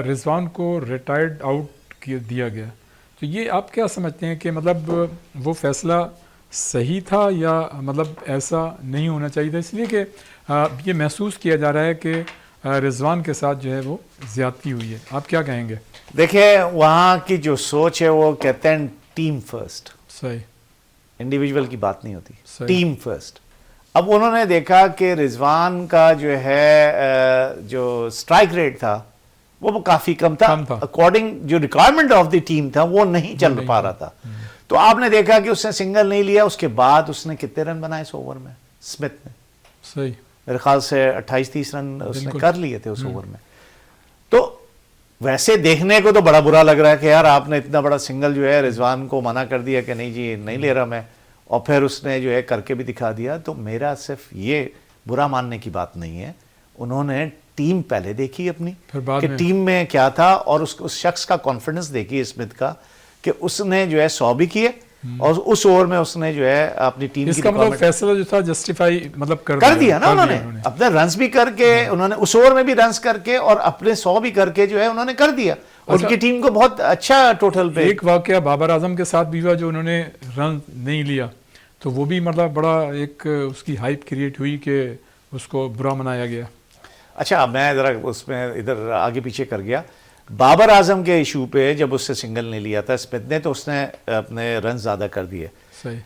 A: رضوان کو ریٹائرڈ آؤٹ دیا گیا، تو یہ آپ کیا سمجھتے ہیں کہ مطلب وہ فیصلہ صحیح تھا یا مطلب ایسا نہیں ہونا چاہیے تھا؟ اس لیے کہ یہ محسوس کیا جا رہا ہے کہ رضوان کے ساتھ جو ہے وہ زیادتی ہوئی ہے. آپ کیا کہیں گے؟
B: دیکھیں وہاں کی جو سوچ ہے وہ کہتے ہیں ٹیم فرسٹ،
A: صحیح،
B: انڈیویجول کی بات نہیں ہوتی،
A: صحیح.
B: Team first. اب انہوں نے دیکھا کہ رضوان کا جو ہے جو سٹرائک ریٹ تھا وہ کافی کم تھا، اکارڈنگ جو ریکوائرمنٹ آف دی ٹیم تھا وہ نہیں چل پا رہا تھا. تو آپ نے دیکھا کہ اس نے سنگل نہیں لیا، اس کے بعد اس نے کتنے رن بنائے اس اوور میں؟ اسمتھ نے
A: صحیح
B: میرے خیال سے 28-30 رن اس نے کر لیے تھے اس اوور میں. تو ویسے دیکھنے کو تو بڑا برا لگ رہا ہے کہ یار آپ نے اتنا بڑا سنگل جو ہے رضوان کو منع کر دیا کہ نہیں جی نہیں لے رہا میں، اور پھر اس نے جو ہے کر کے بھی دکھا دیا. تو میرا صرف یہ برا ماننے کی بات نہیں ہے، انہوں نے ٹیم پہلے دیکھی اپنی کہ ٹیم میں کیا تھا، اور اس شخص کا کانفیڈنس دیکھی اسمتھ کا کہ اس نے جو ہے 100 بھی کیے اور اس اوور میں اس نے جو ہے اپنی ٹیم
A: اس کا مطلب فیصلہ جو تھا جسٹیفائی مطلب کر
B: دیا نا انہوں نے، اپنے رنز بھی کر کے انہوں نے اس اوور میں بھی رنز کر کے اور اپنے 100 بھی کر کے جو ہے انہوں نے کر دیا. ان کی ٹیم کو بہت اچھا ٹوٹل پہ.
A: ایک واقعہ بابر اعظم کے ساتھ بھی ہوا جو انہوں نے رن نہیں لیا، تو وہ بھی مطلب بڑا ایک اس کی ہائپ کریٹ ہوئی کہ اس کو برا منایا گیا.
B: اچھا میں ذرا اس میں ادھر آگے پیچھے کر گیا. بابر اعظم کے ایشو پہ جب اس سے سنگل نہیں لیا تھا اسمتھ نے تو اس نے اپنے رن زیادہ کر دیے.
A: صحیح.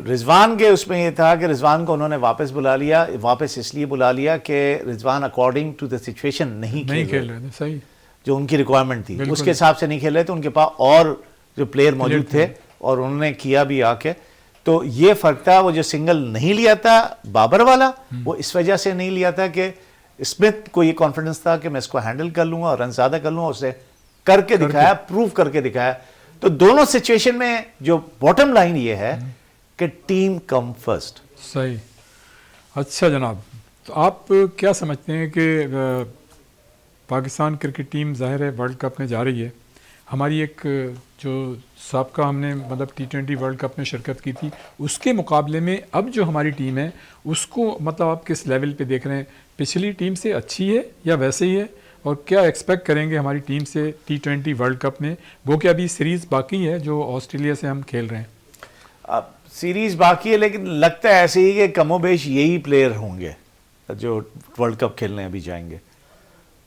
B: رضوان کے اس میں یہ تھا کہ رضوان کو انہوں نے واپس بلا لیا، واپس اس لیے بلا لیا کہ رضوان اکارڈنگ ٹو دا سچویشن نہیں کھیل رہے تھے.
A: صحیح.
B: جو ان کی ریکوائرمنٹ تھی اس کے حساب سے نہیں کھیل رہے تھے. ان کے پاس اور جو پلیئر موجود تھے اور انہوں نے کیا بھی آ کے. تو یہ فرق تھا. وہ جو سنگل نہیں لیا تھا بابر والا وہ اس وجہ سے نہیں لیا تھا کہ اسمتھ کو یہ کانفیڈنس تھا کہ میں اس کو ہینڈل کر لوں گا اور رن زیادہ کر لوں گا. اسے کر کے دکھایا، پروف کر کے دکھایا. تو دونوں سچویشن میں جو باٹم لائن یہ ہے کہ ٹیم کم فرسٹ.
A: صحیح. اچھا جناب، تو آپ کیا سمجھتے ہیں کہ پاکستان کرکٹ ٹیم ظاہر ہے ورلڈ کپ میں جا رہی ہے، ہماری ایک جو سابقہ ہم نے مطلب T20 ورلڈ کپ میں شرکت کی تھی اس کے مقابلے میں اب جو ہماری ٹیم ہے اس کو مطلب آپ کس لیول پہ دیکھ رہے ہیں؟ پچھلی ٹیم سے اچھی ہے یا ویسے ہی ہے؟ اور کیا ایکسپیکٹ کریں گے ہماری ٹیم سے T20 ورلڈ کپ میں، وہ کہ ابھی سیریز باقی ہے جو آسٹریلیا سے ہم کھیل رہے ہیں؟
B: اب سیریز باقی ہے لیکن لگتا ہے ایسے ہی کہ کم و بیش یہی پلیئر ہوں گے جو ورلڈ کپ کھیلنے ابھی جائیں گے.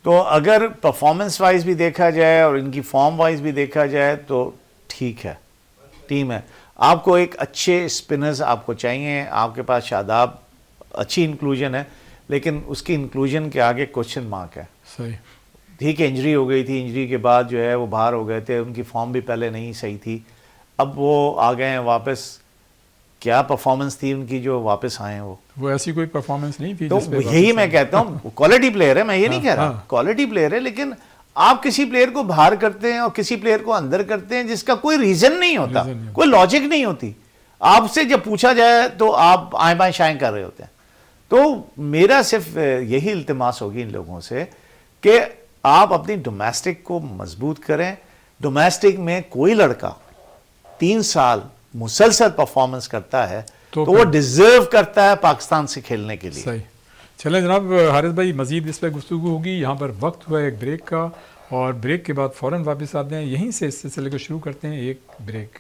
B: تو اگر پرفارمنس وائز بھی دیکھا جائے اور ان کی فارم وائز بھی دیکھا جائے تو ٹھیک ہے ٹیم ہے. آپ کو ایک اچھے اسپنرز آپ کو چاہیے. آپ کے پاس شاداب اچھی انکلوژن ہے لیکن اس کی انکلوژن کے آگے کوشچن مارک ہے.
A: صحیح.
B: ٹھیک ہے انجری ہو گئی تھی، انجری کے بعد جو ہے وہ باہر ہو گئے تھے، ان کی فارم بھی پہلے نہیں صحیح تھی. اب وہ آ گئے ہیں واپس. کیا پرفارمنس تھی ان کی جو واپس آئے ہیں؟ وہ
A: ایسی کوئی پرفارمنس نہیں تھی.
B: تو یہی میں کہتا ہوں کوالٹی پلیئر ہے، میں یہ نہیں کہہ رہا کوالٹی پلیئر ہے، لیکن آپ کسی پلیئر کو باہر کرتے ہیں اور کسی پلیئر کو اندر کرتے ہیں جس کا کوئی ریزن نہیں ہوتا، کوئی لاجک نہیں ہوتی. آپ سے جب پوچھا جائے تو آپ آئیں بائیں شائیں کر رہے ہوتے ہیں. تو میرا صرف یہی التماس ہوگی ان لوگوں سے کہ آپ اپنی ڈومیسٹک کو مضبوط کریں. ڈومیسٹک میں کوئی لڑکا 3 سال مسلسل پرفارمنس کرتا ہے تو وہ ڈیزرو کرتا ہے پاکستان سے کھیلنے کے لیے.
A: صحیح. چلیں جناب حارث بھائی مزید اس پہ گفتگو ہوگی. یہاں پر وقت ہوا ہے ایک بریک کا اور بریک کے بعد فوراً واپس آتے ہیں. یہیں سے اس سلسلے کو شروع کرتے ہیں. ایک بریک.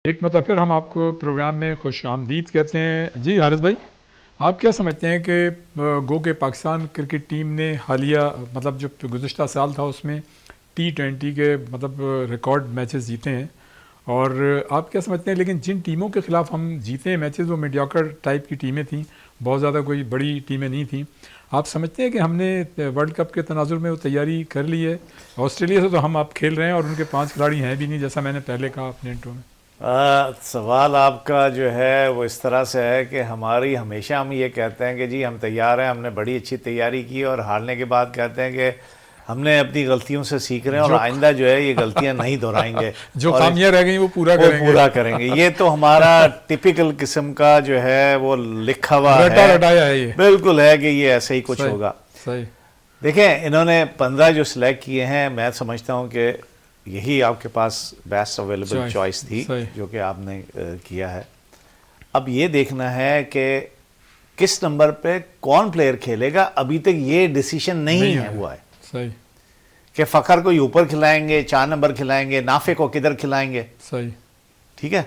A: ایک مرتبہ پھر ہم آپ کو پروگرام میں خوش آمدید کہتے ہیں. جی حارث بھائی، آپ کیا سمجھتے ہیں کہ گو کہ پاکستان کرکٹ ٹیم نے حالیہ مطلب جو گزشتہ سال تھا اس میں T20 کے مطلب ریکارڈ میچز جیتے ہیں، اور آپ کیا سمجھتے ہیں لیکن جن ٹیموں کے خلاف ہم جیتے ہیں میچز وہ میڈیوکر ٹائپ کی ٹیمیں تھیں، بہت زیادہ کوئی بڑی ٹیمیں نہیں تھیں. آپ سمجھتے ہیں کہ ہم نے ورلڈ کپ کے تناظر میں وہ تیاری کر لی ہے؟ آسٹریلیا سے تو ہم آپ کھیل رہے ہیں اور ان کے 5 کھلاڑی ہیں بھی نہیں، جیسا میں نے پہلے کہا اپنے انٹرو میں.
B: سوال آپ کا جو ہے وہ اس طرح سے ہے کہ ہماری ہمیشہ ہم یہ کہتے ہیں کہ جی ہم تیار ہیں، ہم نے بڑی اچھی تیاری کی، اور ہارنے کے بعد کہتے ہیں کہ ہم نے اپنی غلطیوں سے سیکھ رہے ہیں اور آئندہ جو ہے یہ غلطیاں نہیں دہرائیں گے،
A: جو خامیاں رہ گئی وہ پورا کریں گے.
B: یہ تو ہمارا ٹپیکل قسم کا جو ہے وہ لکھا ہوا
A: ہے، یہ
B: بالکل ہے کہ یہ ایسے ہی کچھ ہوگا.
A: صحیح.
B: دیکھیں انہوں نے 15 جو سلیکٹ کیے ہیں، میں سمجھتا ہوں کہ یہی آپ کے پاس بیسٹ اویلیبل چوائس تھی جو کہ آپ نے کیا ہے. اب یہ دیکھنا ہے کہ کس نمبر پہ کون پلیئر کھیلے گا. ابھی تک یہ ڈیسیشن نہیں ہوا ہے.
A: صحیح.
B: کہ فخر کو اوپر کھلائیں گے، 4 نمبر کھلائیں گے، نافع کو کدھر کھلائیں گے.
A: صحیح.
B: ٹھیک ہے.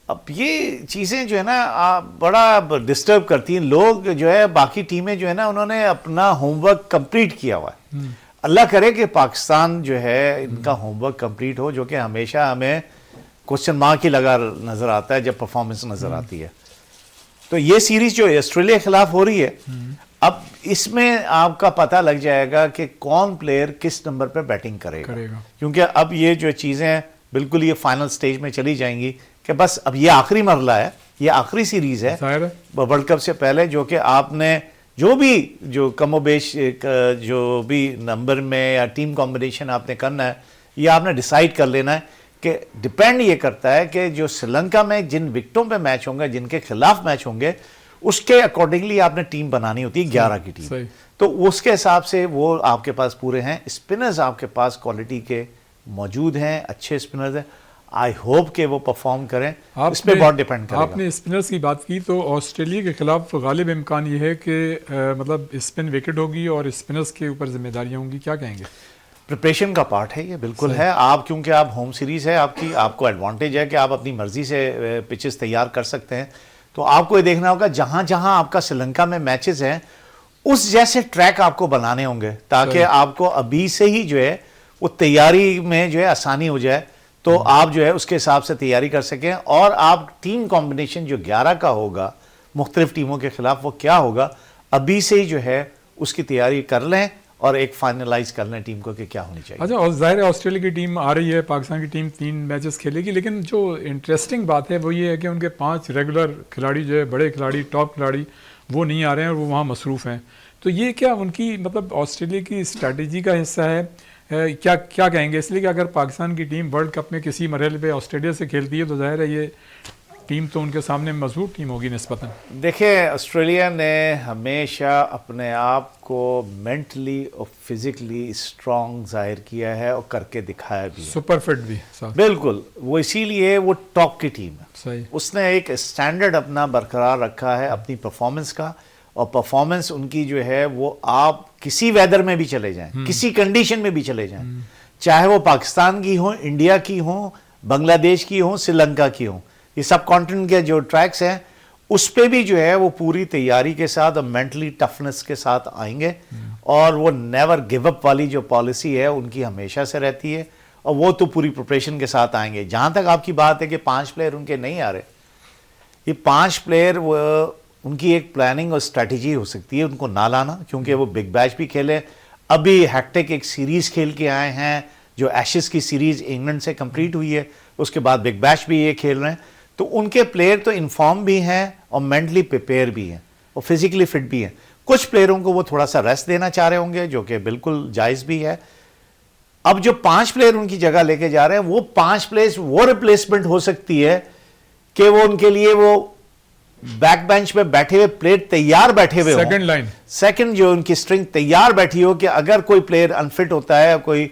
B: اب یہ چیزیں جو ہے نا بڑا ڈسٹرب کرتی ہیں. لوگ جو ہے باقی ٹیمیں جو ہے نا انہوں نے اپنا ہوم ورک کمپلیٹ کیا ہوا ہے. اللہ کرے کہ پاکستان جو ہے ان کا ہوم ورک کمپلیٹ ہو، جو کہ ہمیشہ ہمیں کوسچن مارک ہی لگا نظر آتا ہے جب پرفارمنس نظر آتی ہے. تو یہ سیریز جو آسٹریلیا کے خلاف ہو رہی ہے، اب اس میں آپ کا پتہ لگ جائے گا کہ کون پلیئر کس نمبر پہ بیٹنگ کرے گا. کیونکہ اب یہ جو چیزیں بالکل یہ فائنل سٹیج میں چلی جائیں گی کہ بس اب یہ آخری مرحلہ ہے، یہ آخری سیریز ہے ورلڈ کپ سے پہلے، جو کہ آپ نے جو کم و بیش جو بھی نمبر میں یا ٹیم کمبینیشن آپ نے کرنا ہے، یہ آپ نے ڈیسائیڈ کر لینا ہے. کہ ڈیپینڈ یہ کرتا ہے کہ جو سری لنکا میں جن وکٹوں پہ میچ ہوں گے، جن کے خلاف میچ ہوں گے، اس کے اکارڈنگلی آپ نے ٹیم بنانی ہوتی ہے، 11 کی ٹیم. تو اس کے حساب سے وہ آپ کے پاس پورے ہیں. اسپنرز آپ کے پاس کوالٹی کے موجود ہیں، اچھے اسپنرز ہیں. آئی ہوپ کہ وہ پرفارم کریں. اس پہ بہت ڈیپینڈ کرے گا.
A: آپ نے اسپنرز کی بات کی تو آسٹریلیا کے خلاف غالب امکان یہ ہے کہ مطلب اسپن وکٹ ہوگی اور اسپنرز کے اوپر ذمہ داریاں ہوں گی. کیا کہیں گے؟
B: پریپریشن کا پارٹ ہے یہ، بالکل ہے. آپ کیونکہ آپ ہوم سیریز ہے آپ کو ایڈوانٹیج ہے کہ آپ اپنی مرضی سے پچز تیار کر سکتے ہیں. تو آپ کو یہ دیکھنا ہوگا جہاں جہاں آپ کا سری لنکا میں میچز ہیں اس جیسے ٹریک آپ کو بنانے ہوں گے، تاکہ آپ کو ابھی سے ہی جو ہے وہ تیاری میں جو ہے آسانی ہو جائے. تو آپ جو ہے اس کے حساب سے تیاری کر سکیں، اور آپ ٹیم کمبینیشن جو 11 کا ہوگا مختلف ٹیموں کے خلاف وہ کیا ہوگا ابھی سے ہی جو ہے اس کی تیاری کر لیں اور ایک فائنلائز کر لیں ٹیم کو کہ کیا ہونی چاہیے.
A: اچھا، ظاہر ہے آسٹریلیا کی ٹیم آ رہی ہے، پاکستان کی ٹیم 3 میچز کھیلے گی، لیکن جو انٹرسٹنگ بات ہے وہ یہ ہے کہ ان کے 5 ریگولر کھلاڑی جو ہے، بڑے کھلاڑی، ٹاپ کھلاڑی، وہ نہیں آ رہے ہیں اور وہ وہاں مصروف ہیں. تو یہ کیا ان کی مطلب آسٹریلیا کی اسٹریٹجی کا حصہ ہے؟ کیا کہیں گے؟ اس لیے کہ اگر پاکستان کی ٹیم ورلڈ کپ میں کسی مرحلے پہ آسٹریلیا سے کھیلتی ہے تو ظاہر ہے یہ ٹیم تو ان کے سامنے مضبوط ٹیم ہوگی نسبتاً.
B: دیکھیں آسٹریلیا نے ہمیشہ اپنے آپ کو مینٹلی اور فزیکلی اسٹرانگ ظاہر کیا ہے اور کر کے دکھایا بھی ہے.
A: سپر فٹ بھی
B: بالکل. وہ اسی لیے وہ ٹاپ کی ٹیم ہے.
A: صحیح.
B: اس نے ایک اسٹینڈرڈ اپنا برقرار رکھا ہے اپنی پرفارمنس کا، اور پرفارمنس ان کی جو ہے وہ آپ کسی ویدر میں بھی چلے جائیں، کسی کنڈیشن میں بھی چلے جائیں، چاہے وہ پاکستان کی ہوں، انڈیا کی ہوں، بنگلہ دیش کی ہوں، سری لنکا کی ہوں، یہ سب کانٹیننٹ کے جو ٹریکس ہیں اس پہ بھی جو ہے وہ پوری تیاری کے ساتھ اور مینٹلی ٹفنس کے ساتھ آئیں گے. اور وہ نیور گیو اپ والی جو پالیسی ہے ان کی ہمیشہ سے رہتی ہے، اور وہ تو پوری پریپریشن کے ساتھ آئیں گے. جہاں تک آپ کی بات ہے کہ 5 پلیئر ان کے نہیں آ رہے، یہ 5 پلیئر وہ ان کی ایک پلاننگ اور اسٹریٹجی ہو سکتی ہے ان کو نہ لانا، کیونکہ وہ بگ بیش بھی کھیلے. ابھی ہیکٹک ایک سیریز کھیل کے آئے ہیں، جو ایشز کی سیریز انگلینڈ سے کمپلیٹ ہوئی ہے، اس کے بعد بگ بیش بھی یہ کھیل رہے ہیں. تو ان کے پلیئر تو انفارم بھی ہیں اور مینٹلی پریپیئر بھی ہیں اور فزیکلی فٹ بھی ہیں. کچھ پلیئروں کو وہ تھوڑا سا ریسٹ دینا چاہ رہے ہوں گے، جو کہ بالکل جائز بھی ہے. اب جو 5 پلیئر ان کی جگہ لے کے جا رہے ہیں، وہ 5 پلیئر وہ ریپلیسمنٹ ہو سکتی ہے کہ وہ ان کے لیے وہ بیک بینچ پہ بیٹھے ہوئے پلیئر تیار بیٹھے ہوئے
A: سیکنڈ لائن
B: سیکنڈ جو ان کی سٹرنگ تیار بیٹھی ہو کہ اگر کوئی پلیئر انفٹ ہوتا ہے یا کوئی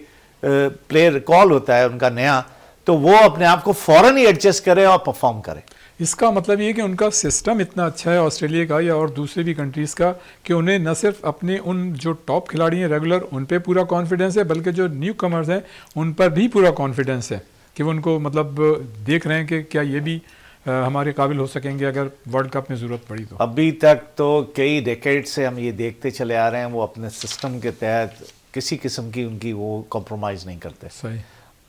B: پلیئر کال ہوتا ہے ان کا نیا تو وہ اپنے آپ کو فوراً ہی ایڈجسٹ کرے اور پرفارم کرے.
A: اس کا مطلب یہ کہ ان کا سسٹم اتنا اچھا ہے آسٹریلیا کا یا اور دوسرے بھی کنٹریز کا کہ انہیں نہ صرف اپنے ان جو ٹاپ کھلاڑی ہیں ریگولر ان پہ پورا کانفیڈنس ہے بلکہ جو نیو کمرز ہیں ان پر بھی پورا کانفیڈنس ہے کہ وہ ان کو مطلب دیکھ رہے ہیں کہ کیا یہ بھی ہمارے قابل ہو سکیں گے اگر ورلڈ کپ میں ضرورت پڑی تو.
B: ابھی تک تو کئی ڈیکیڈ سے ہم یہ دیکھتے چلے آ رہے ہیں وہ اپنے سسٹم کے تحت کسی قسم کی ان کی وہ کمپرومائز نہیں کرتے.
A: صحیح.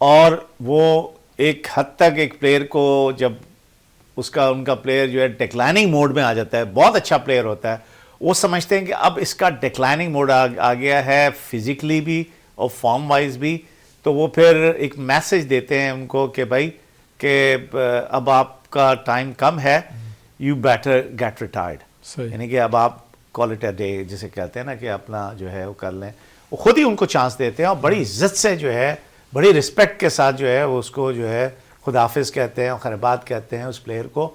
B: اور وہ ایک حد تک ایک پلیئر کو جب ان کا پلیئر جو ہے ڈیکلائننگ موڈ میں آ جاتا ہے, بہت اچھا پلیئر ہوتا ہے, وہ سمجھتے ہیں کہ اب اس کا ڈیکلائننگ موڈ آ گیا ہے فزیکلی بھی اور فارم وائز بھی, تو وہ پھر ایک میسج دیتے ہیں ان کو کہ بھائی کہ اب آپ کا ٹائم کم ہے, یو بیٹر گیٹ ریٹائرڈ. یعنی کہ اب آپ کال اٹ اے ڈے جسے کہتے ہیں نا کہ اپنا جو ہے وہ کر لیں. وہ خود ہی ان کو چانس دیتے ہیں اور بڑی عزت سے جو ہے بڑی رسپیکٹ کے ساتھ جو ہے وہ اس کو جو ہے خداحافظ کہتے ہیں اور خیر بات کہتے ہیں اس پلیئر کو,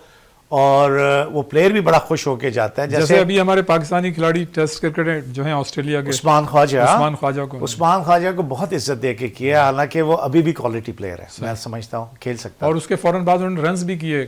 B: اور وہ پلیئر بھی بڑا خوش ہو کے جاتا ہے.
A: جیسے ابھی ہمارے پاکستانی کھلاڑی ٹیسٹ کرکٹ جو ہیں آسٹریلیا کے
B: عثمان خواجہ کو بہت عزت دے کے کیا, حالانکہ وہ ابھی بھی کوالٹی پلیئر ہے, میں سمجھتا ہوں کھیل سکتا ہے.
A: اور اس کے فوراً بعد انہوں نے رنز بھی کیے,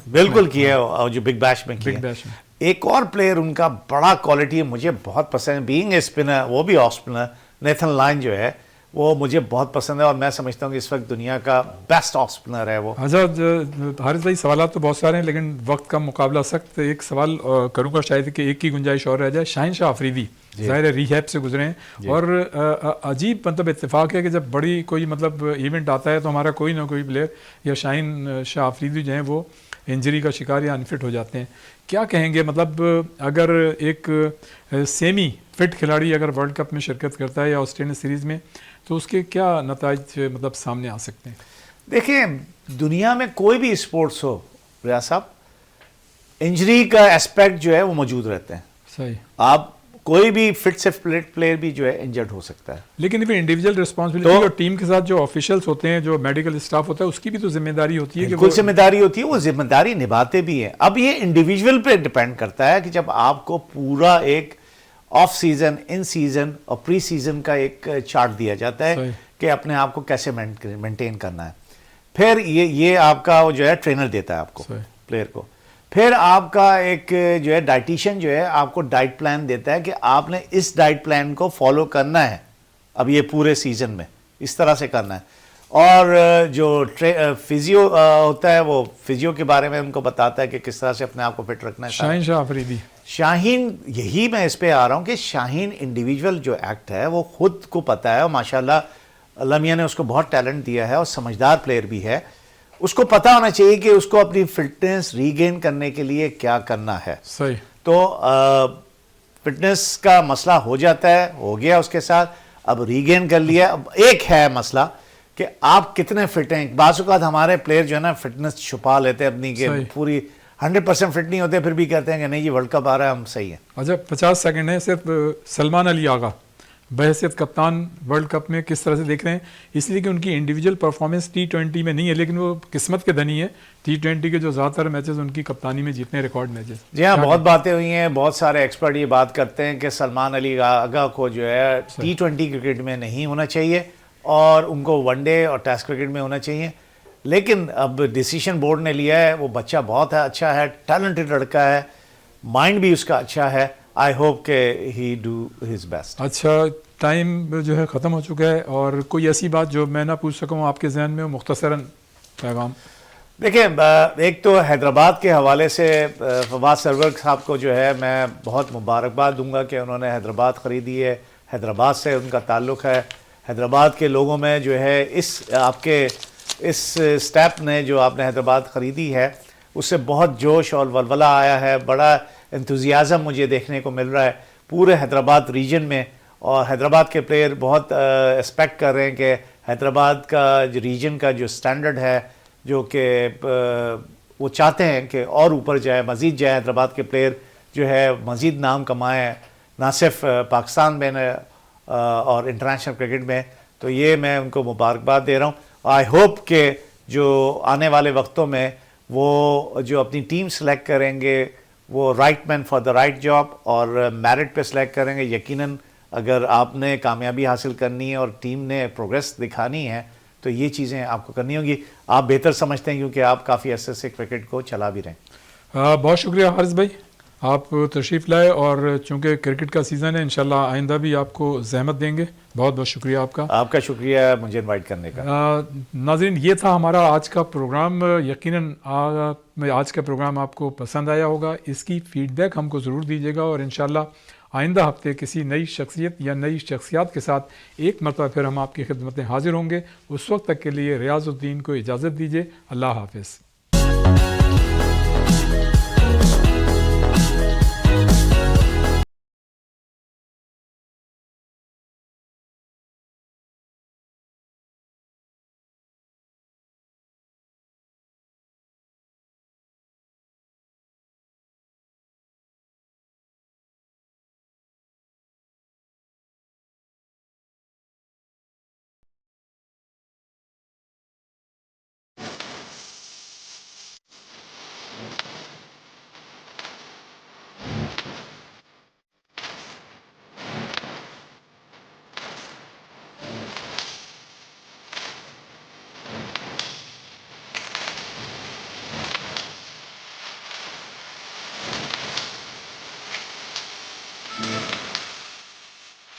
B: بالکل کیے, اور جو بگ بیش میں کیے. ایک اور پلیئر ان کا بڑا کوالٹی ہے, مجھے بہت پسند ہے, بینگ اے اسپنر, وہ بھی آف اسپنر, نیتھن لائن جو ہے وہ مجھے بہت پسند ہے اور میں سمجھتا ہوں کہ اس وقت دنیا کا بیسٹ آف اسپنر ہے وہ.
A: حارث بھائی سوالات تو بہت سارے ہیں لیکن وقت کا مقابلہ سخت, ایک سوال کروں گا شاید کہ ایک کی گنجائش اور رہ جائے. شاہین شاہ آفریدی ظاہر ہے ریہیب سے گزرے ہیں اور عجیب مطلب اتفاق ہے کہ جب بڑی کوئی مطلب ایونٹ آتا ہے تو ہمارا کوئی نہ کوئی پلیئر یا شاہین شاہ آفریدی جو ہیں وہ انجری کا شکار یا انفٹ ہو جاتے ہیں. کیا کہیں گے مطلب اگر ایک سیمی فٹ کھلاڑی اگر ورلڈ کپ میں شرکت کرتا ہے یا آسٹریلین سیریز میں تو اس کے کیا نتائج مطلب سامنے آ سکتے ہیں؟
B: دیکھیں دنیا میں کوئی بھی اسپورٹس ہو ریاض صاحب, انجری کا ایسپیکٹ جو ہے وہ موجود رہتے ہیں.
A: صحیح.
B: آپ کوئی بھی فٹ سے پلیئر بھی جو ہے انجرڈ ہو سکتا ہے,
A: لیکن پھر انڈیویجول رسپانسبلٹی اور ٹیم کے ساتھ جو آفیشلز ہوتے ہیں جو میڈیکل اسٹاف ہوتا ہے اس کی بھی تو ذمہ داری ہوتی ہے.
B: بالکل ذمہ داری ہوتی ہے, وہ ذمہ داری نبھاتے بھی ہیں. اب یہ انڈیویجول پہ ڈپینڈ کرتا ہے کہ جب آپ کو پورا ایک آف سیزن, ان سیزن اور پری سیزن کا ایک چارٹ دیا جاتا ہے کہ اپنے آپ کو کیسے مینٹین کرنا ہے. پھر یہ آپ کا جو ہے ٹرینر دیتا ہے آپ کو پلیئر کو. پھر آپ کا ایک جو ہے ڈائٹیشین جو ہے آپ کو ڈائٹ پلان دیتا ہے کہ آپ نے اس ڈائٹ پلان کو فالو کرنا ہے اب یہ پورے سیزن میں, اس طرح سے کرنا ہے. اور جو فزیو ہوتا ہے وہ فزیو کے بارے میں ان کو بتاتا ہے کہ کس طرح سے اپنے آپ کو فٹ رکھنا ہے.
A: شاہین شاہ آفریدی,
B: شاہین, یہی میں اس پہ آ رہا ہوں کہ شاہین انڈیویجول جو ایکٹ ہے وہ خود کو پتہ ہے, اور ماشاءاللہ اللہ میاں نے اس کو بہت ٹیلنٹ دیا ہے اور سمجھدار پلیئر بھی ہے. اس کو پتہ ہونا چاہیے کہ اس کو اپنی فٹنس ریگین کرنے کے لیے کیا کرنا ہے.
A: صحیح.
B: تو فٹنس کا مسئلہ ہو جاتا ہے, ہو گیا اس کے ساتھ, اب ریگین کر لیا. اب ایک ہے مسئلہ کہ آپ کتنے فٹ ہیں. بعض اوقات ہمارے پلیئر جو ہے نا فٹنس چھپا لیتے ہیں اپنی, کہ پوری 100% فٹ نہیں ہوتے, پھر بھی کہتے ہیں کہ نہیں یہ ورلڈ کپ آ رہا ہے ہم صحیح ہیں.
A: اچھا 50 سیکنڈ ہے صرف. سلمان علی آغا بحیثیت کپتان ورلڈ کپ میں کس طرح سے دیکھ رہے ہیں؟ اس لیے کہ ان کی انڈیویجول پرفارمنس T20 میں نہیں ہے لیکن وہ قسمت کے دھنی ہے. T20 کے جو زیادہ تر میچز ان کی کپتانی میں جیتنے ریکارڈ میچز.
B: جی ہاں, بہت باتیں ہوئی ہیں, بہت سارے ایکسپرٹ یہ بات کرتے ہیں کہ سلمان علی آغا کو جو ہے T20 کرکٹ میں نہیں ہونا چاہیے اور ان کو ون ڈے اور ٹیسٹ کرکٹ میں ہونا چاہیے. لیکن اب ڈیسیشن بورڈ نے لیا ہے, وہ بچہ بہت اچھا ہے, ٹیلنٹڈ لڑکا ہے, مائنڈ بھی اس کا اچھا ہے. آئی ہوپ کہ ہی ڈو ہز بیسٹ.
A: اچھا ٹائم جو ہے ختم ہو چکا ہے, اور کوئی ایسی بات جو میں نہ پوچھ سکوں آپ کے ذہن میں مختصراً پیغام؟
B: دیکھیں ایک تو حیدرآباد کے حوالے سے فواد سرور صاحب کو جو ہے میں بہت مبارکباد دوں گا کہ انہوں نے حیدرآباد خریدی ہے. حیدرآباد سے ان کا تعلق ہے. حیدرآباد کے لوگوں میں جو ہے آپ کے اس سٹیپ نے جو آپ نے حیدرآباد خریدی ہے اس سے بہت جوش اور ولولہ آیا ہے. بڑا انتھوزیازم مجھے دیکھنے کو مل رہا ہے پورے حیدرآباد ریجن میں, اور حیدرآباد کے پلیئر بہت ایکسپیکٹ کر رہے ہیں کہ حیدرآباد کا جو ریجن کا جو سٹینڈرڈ ہے جو کہ وہ چاہتے ہیں کہ اور اوپر جائے, مزید جائے. حیدرآباد کے پلیئر جو ہے مزید نام کمائیں, نہ صرف پاکستان میں اور انٹرنیشنل کرکٹ میں. تو یہ میں ان کو مبارکباد دے رہا ہوں. آئی ہوپ کہ جو آنے والے وقتوں میں وہ جو اپنی ٹیم سلیکٹ کریں گے وہ right man for the right job اور میرٹ پہ سلیکٹ کریں گے. یقیناً اگر آپ نے کامیابی حاصل کرنی ہے اور ٹیم نے پروگریس دکھانی ہے تو یہ چیزیں آپ کو کرنی ہوں گی. آپ بہتر سمجھتے ہیں کیونکہ آپ کافی عرصے سے کرکٹ کو چلا بھی رہے ہیں.
A: بہت شکریہ حارث بھائی، آپ تشریف لائے، اور چونکہ کرکٹ کا سیزن ہے انشاءاللہ آئندہ بھی آپ کو زحمت دیں گے. بہت بہت شکریہ آپ کا.
B: آپ کا شکریہ مجھے انوائٹ کرنے کا.
A: ناظرین، یہ تھا ہمارا آج کا پروگرام. یقیناً آج کا پروگرام آپ کو پسند آیا ہوگا. اس کی فیڈ بیک ہم کو ضرور دیجیے گا، اور انشاءاللہ آئندہ ہفتے کسی نئی شخصیت یا نئی شخصیات کے ساتھ ایک مرتبہ پھر ہم آپ کی خدمت میں حاضر ہوں گے. اس وقت تک کے لیے ریاض الدین کو اجازت دیجیے. اللہ حافظ.